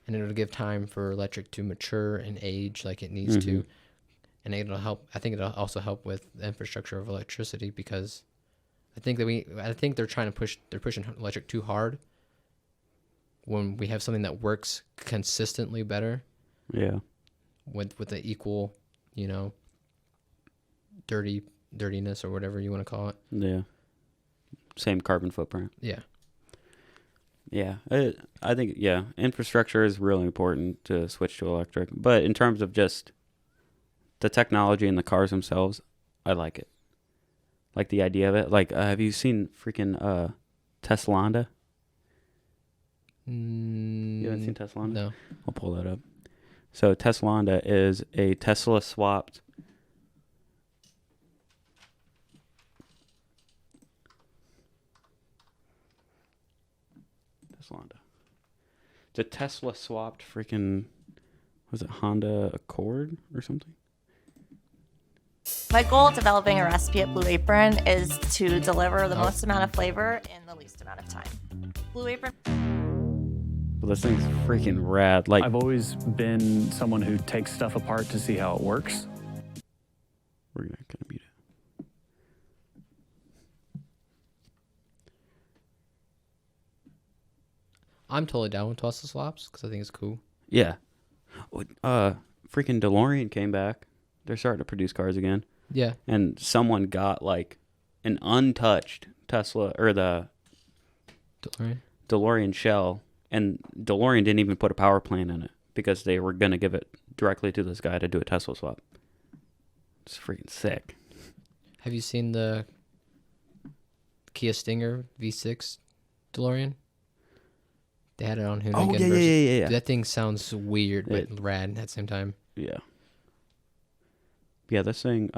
and it'll give time for electric to mature and age like it needs to. And it'll help. I think it'll also help with the infrastructure of electricity because I think they're pushing electric too hard when we have something that works consistently better. Yeah. With the equal, dirtiness or whatever you want to call it. Yeah. Same carbon footprint. Yeah. Yeah. I think infrastructure is really important to switch to electric, but in terms of just the technology and the cars themselves, I like it. Like the idea of it. Like, have you seen freaking Teslanda? You haven't seen Teslanda? No. I'll pull that up. So Teslanda is a Tesla swapped. Teslanda. It's a Tesla swapped freaking, was it Honda Accord or something? My goal of developing a recipe at Blue Apron is to deliver the most amount of flavor in the least amount of time. Blue Apron. Well, this thing's freaking rad. Like, I've always been someone who takes stuff apart to see how it works. We're gonna mute it. I'm totally down with Tesla swaps because I think it's cool. Yeah. Freaking DeLorean came back. They're starting to produce cars again. Yeah. And someone got an untouched Tesla or the DeLorean shell, and DeLorean didn't even put a power plant in it because they were going to give it directly to this guy to do a Tesla swap. It's freaking sick. Have you seen the Kia Stinger V6 DeLorean? They had it on Hyundai. Oh, yeah. That thing sounds weird, but rad at the same time. Yeah. Yeah, this thing,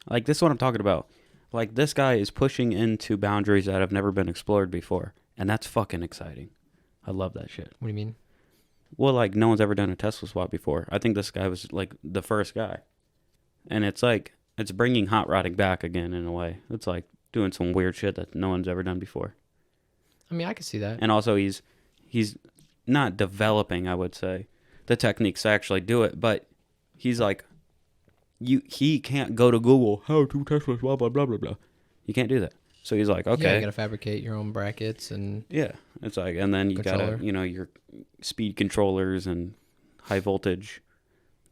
like, this is what I'm talking about. Like, this guy is pushing into boundaries that have never been explored before, and that's fucking exciting. I love that shit. What do you mean? Well, like, no one's ever done a Tesla swap before. I think this guy was, like, the first guy. And it's like, it's bringing hot rodding back again in a way. It's like doing some weird shit that no one's ever done before. I mean, I can see that. And also, he's not developing, I would say, the techniques to actually do it, but he's like, he can't go to Google, how to Tesla swap, blah, blah, blah, blah. You can't do that. So he's like, okay. Yeah, you got to fabricate your own brackets and... Yeah, it's like, and then you got to, your speed controllers and high voltage,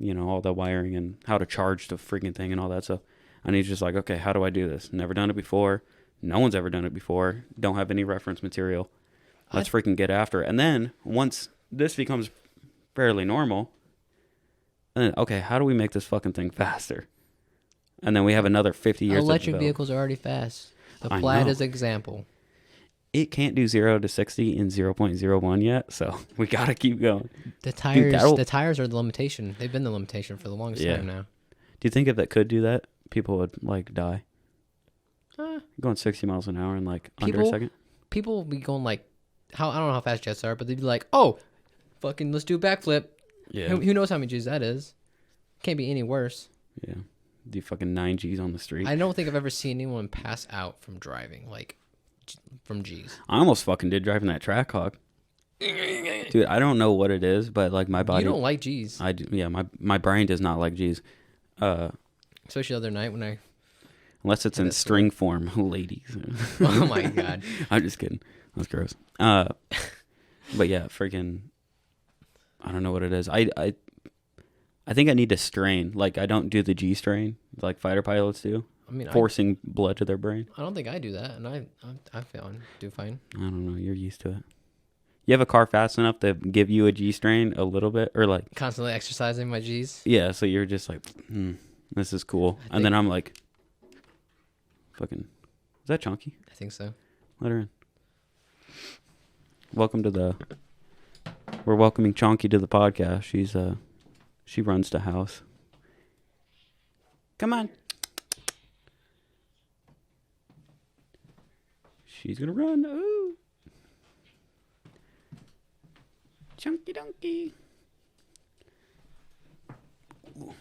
all the wiring and how to charge the freaking thing and all that stuff. And he's just like, okay, how do I do this? Never done it before. No one's ever done it before. Don't have any reference material. Let's freaking get after it. And then once this becomes fairly normal, then, okay, how do we make this fucking thing faster? And then we have another 50 years. Electric vehicles are already fast. The Plaid is an example. It can't do 0 to 60 in 0.01 yet, so we gotta keep going. The tires are the limitation. They've been the limitation for the longest time now. Do you think if it could do that, people would like die? Going 60 miles an hour in like under a second. People would be going like, I don't know how fast jets are, but they'd be like, oh, fucking let's do a backflip. Yeah. Who knows how many G's that is? Can't be any worse. Yeah. Do fucking 9 G's on the street. I don't think I've ever seen anyone pass out from driving, like from G's. I almost fucking did driving that track hawk. Dude, I don't know what it is, but like my body. You don't like G's. I do, yeah, my brain does not like G's. Especially the other night when I. Unless it's in string form, ladies. Oh my god. I'm just kidding. That's gross. But yeah, freaking. I don't know what it is. I think I need to strain. Like I don't do the G strain like fighter pilots do. I mean, forcing blood to their brain. I don't think I do that, and I do fine. I don't know. You're used to it. You have a car fast enough to give you a G strain a little bit, or like constantly exercising my G's. Yeah, so you're just like, this is cool, and then I'm like, fucking, is that Chunky? I think so. Let her in. We're welcoming Chunky to the podcast. She runs the house. Come on. She's gonna run. Ooh. Chunky donkey. Ooh.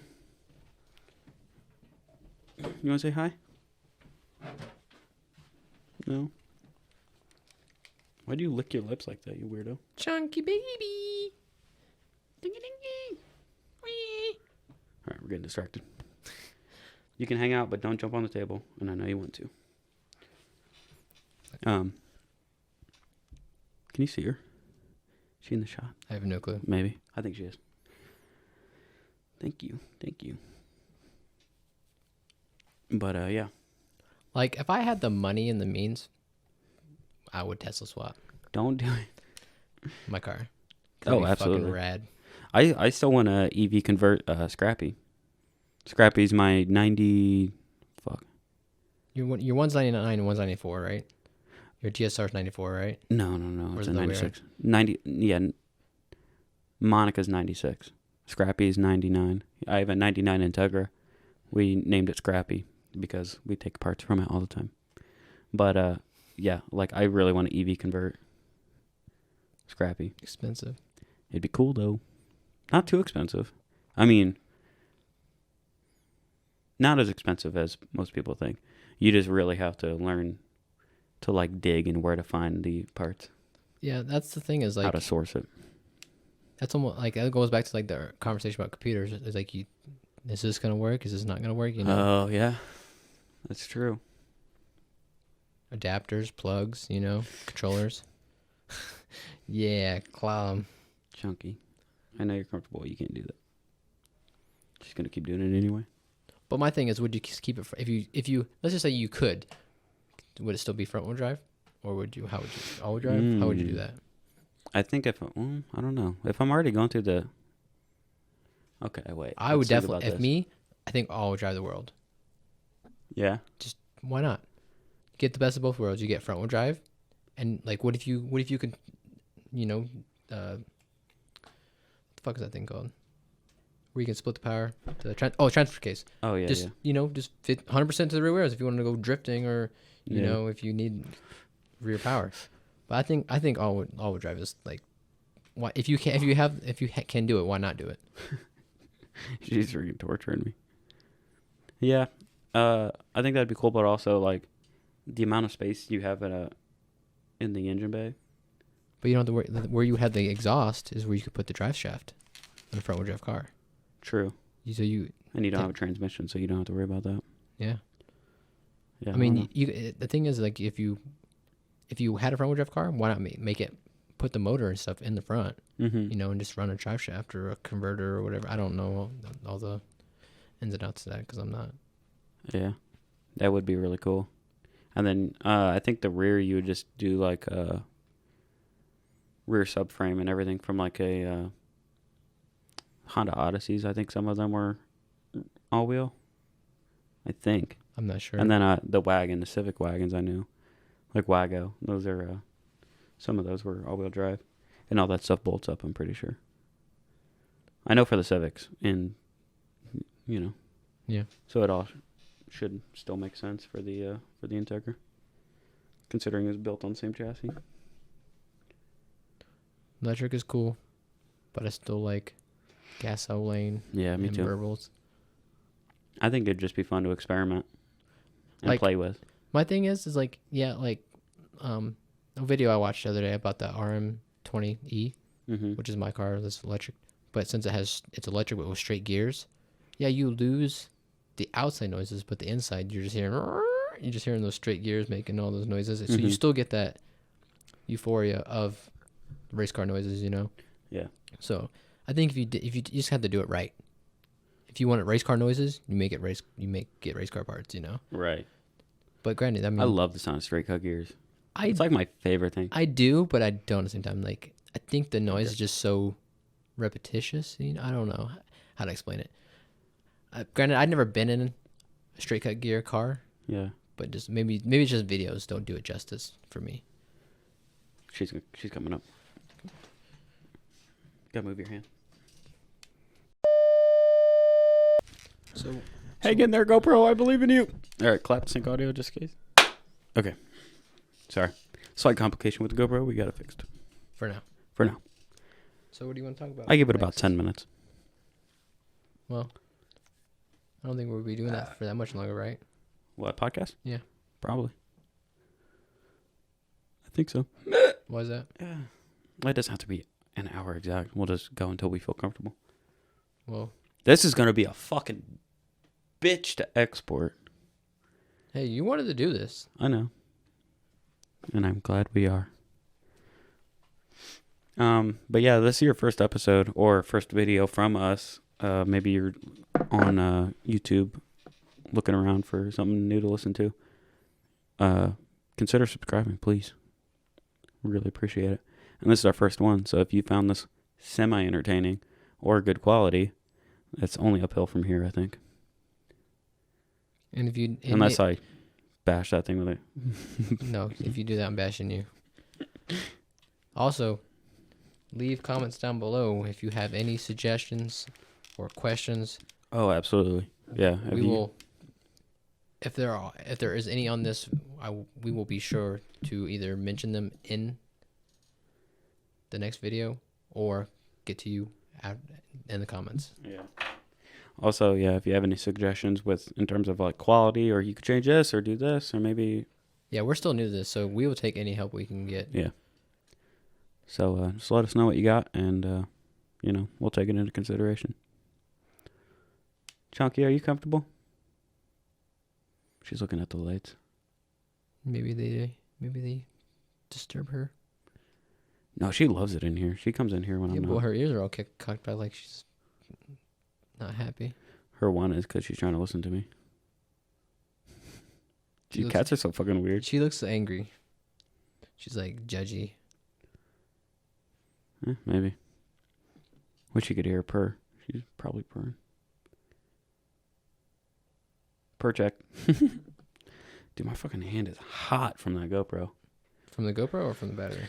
You wanna say hi? No. Why do you lick your lips like that, you weirdo? Chunky baby. Dingy dingy. Wee. All right, we're getting distracted. You can hang out, but don't jump on the table, and I know you want to. Can you see her? Is she in the shot? I have no clue. Maybe. I think she is. Thank you. But yeah. Like if I had the money and the means, I would Tesla swap. Don't do it. My car. Oh, absolutely. Fucking rad. I still want to EV convert Scrappy. Scrappy's my 90. Fuck. Your one's 99 and one's 94, right? Your GSR's 94, right? No. It's a 96. 90. Yeah. Monica's 96. Scrappy's 99. I have a 99 Integra. We named it Scrappy because we take parts from it all the time. But yeah, like I really want to EV convert Scrappy. Expensive. It'd be cool though. Not too expensive. I mean, not as expensive as most people think. You just really have to learn to like dig and where to find the parts. Yeah, that's the thing is like how to source it. That's almost like it goes back to like the conversation about computers. It's like is this gonna work? Is this not gonna work? Oh yeah, that's true. Adapters, plugs, controllers. Yeah, clown. Chunky. I know you're comfortable. You can't do that. She's gonna keep doing it anyway. But my thing is, would you keep it if you let's just say you could, would it still be front wheel drive, or would you how would you all wheel drive? How would you do that? I think I don't know. If I'm already going through the. Okay, wait. I would definitely. If me, I think all wheel drive the world. Yeah. Just why not? Get the best of both worlds. You get front wheel drive, and like, what if you could, what the fuck is that thing called? Where you can split the power. Transfer case. Oh yeah. Just just fit 100% to the rear wheels if you want to go drifting or if you need rear power. But I think all wheel drive is like, why if you can do it, why not do it? She's freaking torturing me. Yeah, I think that'd be cool, but also like the amount of space you have in the engine bay. But you don't have to worry. Where you have the exhaust is where you could put the drive shaft in a front wheel drive car. True. And you don't have a transmission, so you don't have to worry about that. Yeah. Yeah. I mean, the thing is, like, if you had a front wheel drive car, why not put the motor and stuff in the front, and just run a drive shaft or a converter or whatever. I don't know all the ins and outs of that because I'm not. Yeah, that would be really cool. And then I think the rear you would just do like a rear subframe and everything from like a Honda Odysseys. I think some of them were all wheel. I think. I'm not sure. And then the Civic wagons I knew, like Wago. Those are some of those were all wheel drive, and all that stuff bolts up. I'm pretty sure. I know for the Civics, and Yeah. So it all should still make sense for the Integra, considering it's built on the same chassis. Electric is cool, but I still like gasoline. Yeah, me too. Burbles. I think it'd just be fun to experiment and play with. My thing is like a video I watched the other day about the RM20E, which is my car that's electric, but since it's electric but with straight gears, yeah, you lose the outside noises, but the inside you're just hearing those straight gears making all those noises. So you still get that euphoria of race car noises, Yeah. So I think if you just have to do it right. If you want race car noises, you get race car parts, Right. But granted, I mean, I love the sound of straight cut gears. It's like my favorite thing. I do, but I don't at the same time. Like, I think the noise is just so repetitious. I don't know how to explain it. Granted, I've never been in a straight cut gear car. Yeah. But just maybe it's just videos don't do it justice for me. She's coming up. Gotta move your hand. So, hey, get in there, GoPro. I believe in you. All right, clap, sync audio, just in case. Okay. Sorry. Slight complication with the GoPro. We got it fixed. For now. So what do you want to talk about? I give it about 10 minutes. Well, I don't think we'll be doing that for that much longer, right? What, podcast? Yeah. Probably. I think so. Why is that? Yeah. It doesn't have to be an hour exact. We'll just go until we feel comfortable. Well, this is going to be a fucking bitch to export. Hey, you wanted to do this. I know. And I'm glad we are. But yeah, this is your first episode or first video from us. Maybe you're on YouTube looking around for something new to listen to. Consider subscribing, please. Really appreciate it. And this is our first one, so if you found this semi-entertaining or good quality, it's only uphill from here, I think. And if you unless I bash that thing with it. No, if you do that, I'm bashing you. Also, leave comments down below if you have any suggestions or questions. Oh, absolutely. Yeah. We will. If there is any on this, we will be sure to either mention them in the next video or get to you in the comments. Yeah. Also, yeah, if you have any suggestions in terms of like quality, or you could change this or do this, or maybe. Yeah, we're still new to this, so we will take any help we can get. Yeah. So just let us know what you got, and we'll take it into consideration. Chunky, are you comfortable? She's looking at the lights. Maybe they disturb her. No, she loves it in here. She comes in here when I'm not. Well, her ears are all cocked back like she's not happy. Her one is because she's trying to listen to me. She Dude, cats are so fucking weird. She looks angry. She's like judgy. Maybe. Wish you could hear her purr. She's probably purring. Purr check. Dude, my fucking hand is hot from that GoPro. From the GoPro or from the battery?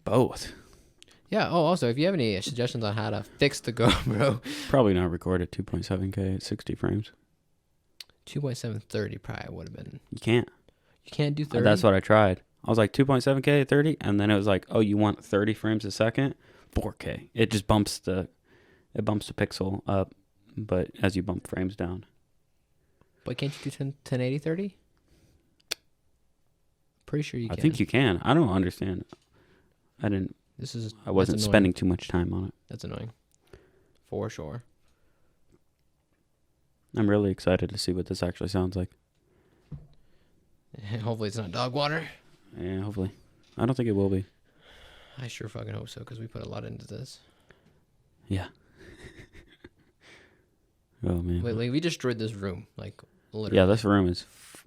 Both. Yeah. Oh, also, if you have any suggestions on how to fix the GoPro, Probably not recorded 2.7K at 60 frames. 2.730 probably would have been. You can't. You can't do 30. That's what I tried. I was like 2.7K at 30, and then it was like, oh, you want 30 frames a second? 4K. It just bumps the pixel up, but as you bump frames down. But can't you do 1080 30? Pretty sure you can. I think you can. I don't understand. I wasn't spending too much time on it. That's annoying. For sure. I'm really excited to see what this actually sounds like. Hopefully it's not dog water. Yeah, hopefully. I don't think it will be. I sure fucking hope so, because we put a lot into this. Yeah. Oh, man. Wait, like, we destroyed this room, like, literally. Yeah, this room is...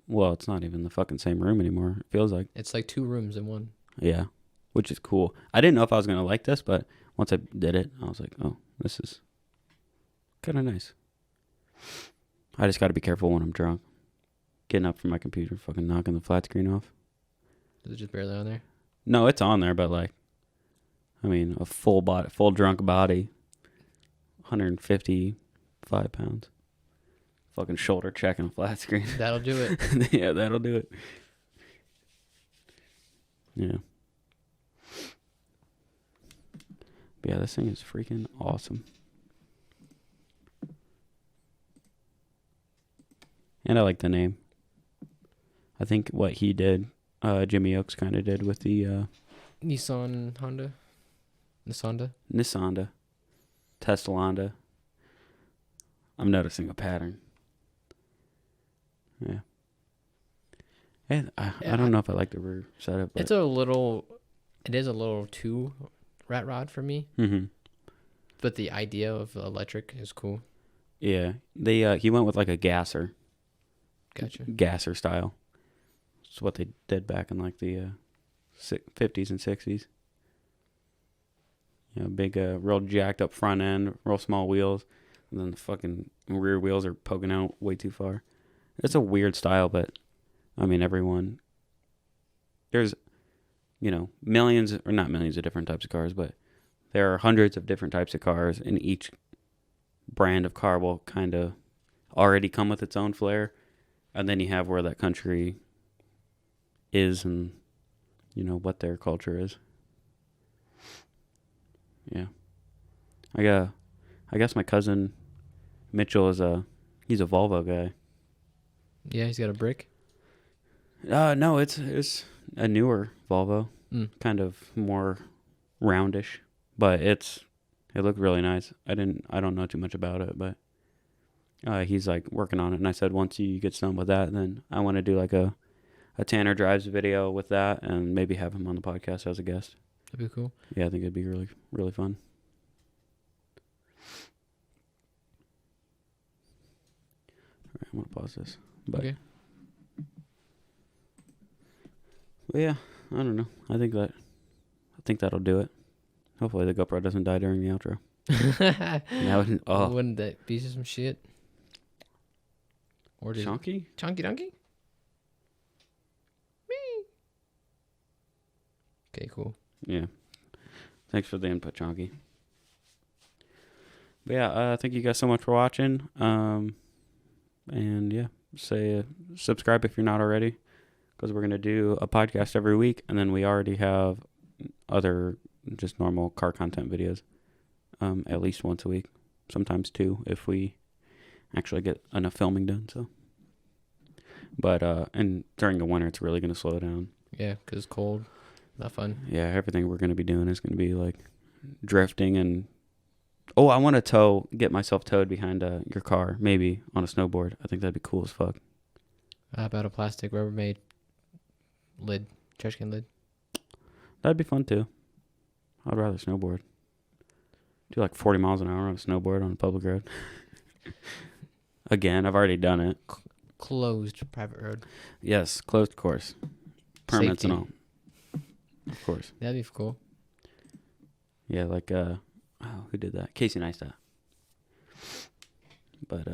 well, it's not even the fucking same room anymore. It feels like. It's like 2 rooms in one. Yeah, which is cool. I didn't know if I was going to like this, but once I did it, I was like, oh, this is kind of nice. I just got to be careful when I'm drunk. Getting up from my computer, fucking knocking the flat screen off. Is it just barely on there? No, it's on there, but like, I mean, a full drunk body, 155 pounds. Fucking shoulder checking a flat screen. That'll do it. Yeah, that'll do it. Yeah. But yeah, this thing is freaking awesome. And I like the name. I think what he did, Jimmy Oaks kind of did with the... Nissan, Honda? Nissanda. Tesla. I'm noticing a pattern. Yeah. And I don't know if I like the rear setup. But it is a little too rat rod for me. Mm-hmm. But the idea of electric is cool. Yeah. He went with like a gasser. Gotcha. Gasser style. It's what they did back in like the 50s and 60s. You know, big, real jacked up front end, real small wheels, and then the fucking rear wheels are poking out way too far. It's a weird style, but I mean, there's, millions, or not millions of different types of cars, but there are hundreds of different types of cars, and each brand of car will kind of already come with its own flair. And then you have where that country is and, what their culture is. Yeah. I guess my cousin Mitchell he's a Volvo guy. Yeah, he's got a brick. No, it's a newer Volvo. Kind of more roundish, but it looked really nice. I don't know too much about it, but he's like working on it, and I said once he gets done with that, then I want to do like a Tanner Drives video with that, and maybe have him on the podcast as a guest. That'd be cool. Yeah, I think it'd be really, really fun. All right, I'm gonna pause this. Okay. But yeah, I don't know. I think that'll do it. Hopefully the GoPro doesn't die during the outro. Wouldn't that be some shit? Or Chunky donkey? Me. Okay, cool. Yeah. Thanks for the input, Chunky. But yeah, thank you guys so much for watching. And yeah, subscribe if you're not already, because we're going to do a podcast every week, and then we already have other just normal car content videos at least once a week, sometimes 2 if we actually get enough filming done. So, but and during the winter it's really going to slow down. Yeah, because it's cold. Not fun. Yeah, everything we're going to be doing is going to be like drifting and... Oh, I want to get myself towed behind your car, maybe on a snowboard. I think that'd be cool as fuck. How about a plastic Rubbermaid lid, trash can lid? That'd be fun too. I'd rather snowboard. Do like 40 miles an hour on a snowboard on a public road. again. I've already done it. Closed private road. Yes, closed course. Permits and all. Of course. That'd be cool. Yeah, like, who did that? Casey Neistat. But,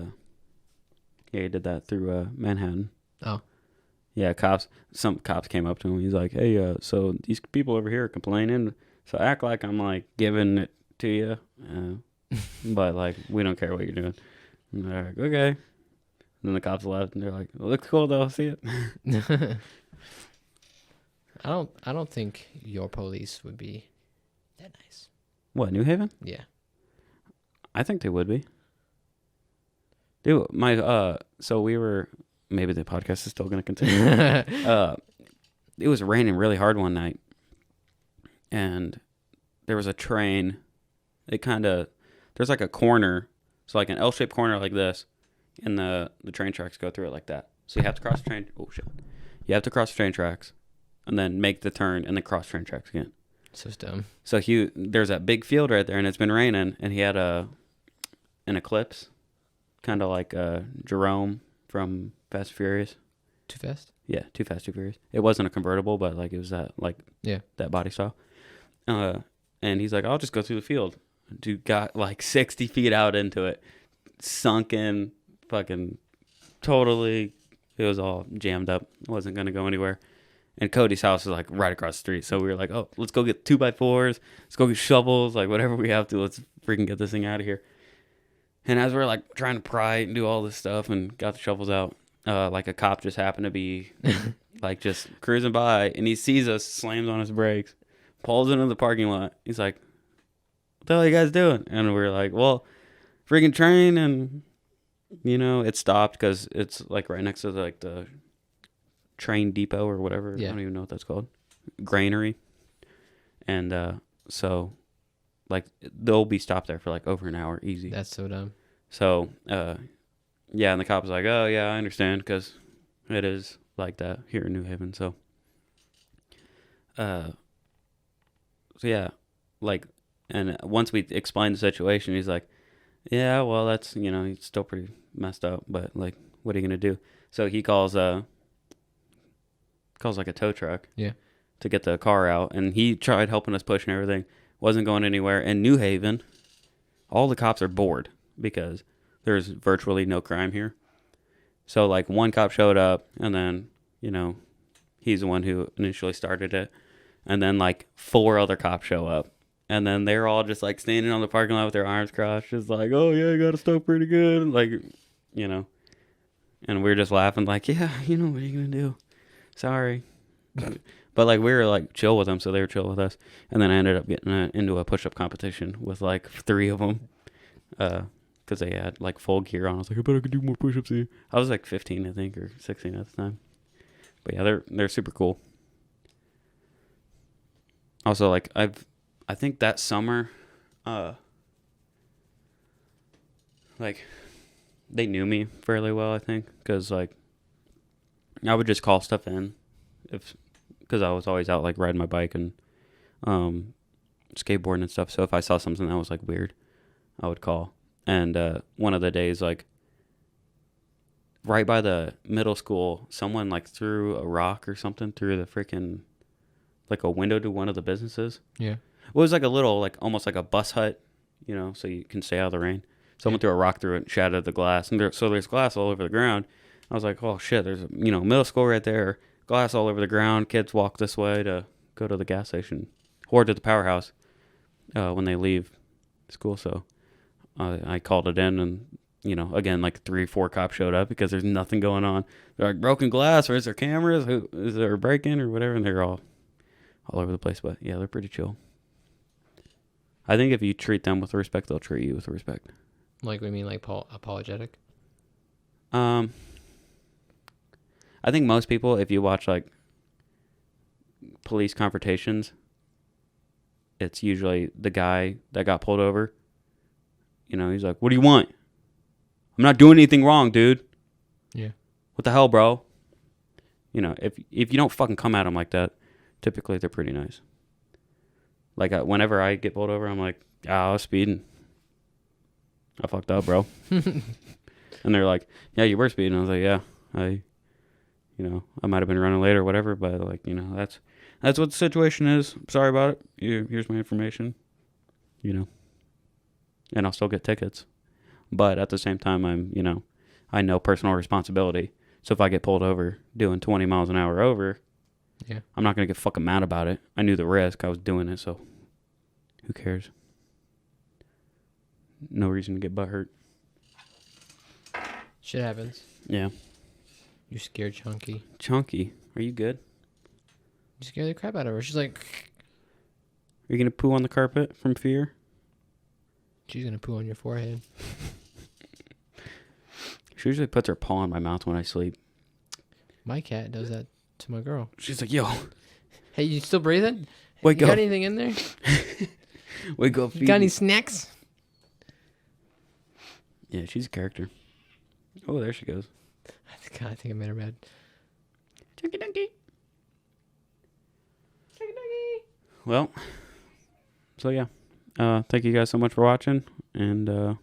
yeah, he did that through Manhattan. Oh. Yeah, some cops came up to him. He's like, hey, so these people over here are complaining. So act like I'm, like, giving it to you. But, like, we don't care what you're doing. And they're like, okay. And then the cops left, and they're like, well, looks cool, though. See it? I don't think your police would be that nice. What, New Haven? Yeah. I think they would be. Dude, so we were, maybe the podcast is still going to continue. It was raining really hard one night, and there was a train. There's like a corner, so like an L-shaped corner like this, and the train tracks go through it like that. So you have to cross the train. Oh shit! You have to cross the train tracks, and then make the turn, and then cross train tracks again. So dumb. So there's that big field right there, and it's been raining, and he had an Eclipse, kind of like Jerome from Fast and Furious. Too fast? Yeah, Too Fast, Too Furious. It wasn't a convertible, but like it was that body style. And he's like, I'll just go through the field. Dude got like 60 feet out into it, sunken, fucking totally. It was all jammed up. It wasn't gonna go anywhere. And Cody's house is like right across the street, so we were like, oh, let's go get 2x4s. Let's go get shovels, like whatever we have to. Let's freaking get this thing out of here. And as we're like trying to pry and do all this stuff and got the shovels out, like a cop just happened to be like just cruising by, and he sees us, slams on his brakes, pulls into the parking lot. He's like, what the hell are you guys doing? And we're like, well, freaking train. And, it stopped because it's like right next to the train depot or whatever. Yeah. I don't even know what that's called. Granary. And so like they'll be stopped there for like over an hour easy. That's so dumb. So yeah, and the cop was like, oh yeah, I understand, because it is like that here in New Haven. So yeah, like, and once we explained the situation, he's like, yeah, well, that's, he's still pretty messed up, but like, what are you gonna do? So he calls like a tow truck, to get the car out, and he tried helping us push and everything, wasn't going anywhere. In New Haven, all the cops are bored because there's virtually no crime here. So like one cop showed up, and then he's the one who initially started it, and then like 4 other cops show up, and then they're all just like standing on the parking lot with their arms crossed, just like, oh yeah, you got us stuck pretty good, like, and we're just laughing like, yeah, what are you gonna do? Sorry. But like we were like chill with them, so they were chill with us. And then I ended up getting into a push-up competition with like 3 of them, because they had like full gear on. I was like, I bet I could do more push-ups here. I was like 15, I think, or 16 at the time. But yeah, they're super cool. Also, like I think that summer, like they knew me fairly well, I think, because like I would just call stuff in because I was always out like riding my bike and skateboarding and stuff. So if I saw something that was like weird, I would call. And one of the days, like right by the middle school, someone like threw a rock or something through the freaking like a window to one of the businesses. Yeah. It was like a little, like almost like a bus hut, so you can stay out of the rain. Someone threw a rock through it and shattered the glass. And so there's glass all over the ground. I was like, oh shit, there's middle school right there. Glass all over the ground. Kids walk this way to go to the gas station or to the powerhouse when they leave school. So I called it in, and again, like 3-4 cops showed up because there's nothing going on. They're like, broken glass, or is there cameras? Is there a break-in or whatever? And they're all over the place. But yeah, they're pretty chill. I think if you treat them with respect, they'll treat you with respect. Like, we mean like apologetic? I think most people, if you watch like police confrontations, it's usually the guy that got pulled over. He's like, what do you want? I'm not doing anything wrong, dude. Yeah. What the hell, bro? If you don't fucking come at them like that, typically they're pretty nice. Like whenever I get pulled over, I'm like, I was speeding. I fucked up, bro. And And they're like, yeah, you were speeding. I was like, yeah, I might have been running late or whatever, but like, that's what the situation is. Sorry about it. Here's my information, and I'll still get tickets. But at the same time, I know personal responsibility. So if I get pulled over doing 20 miles an hour over, Yeah. I'm not going to get fucking mad about it. I knew the risk. I was doing it, so who cares? No reason to get butthurt. Shit happens. Yeah. You scared Chunky. Chunky, are you good? You scared the crap out of her. She's like... Are you going to poo on the carpet from fear? She's going to poo on your forehead. She usually puts her paw in my mouth when I sleep. My cat does that to my girl. She's like, yo. Hey, you still breathing? Wake you up. Got anything in there? Wake up. You got any snacks? Yeah, she's a character. Oh, there she goes. God, I think I made her mad. Chunky Dunky. Chunky Dunky. Well, so yeah. Thank you guys so much for watching. And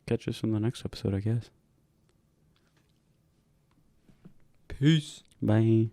catch us in the next episode, I guess. Peace. Bye.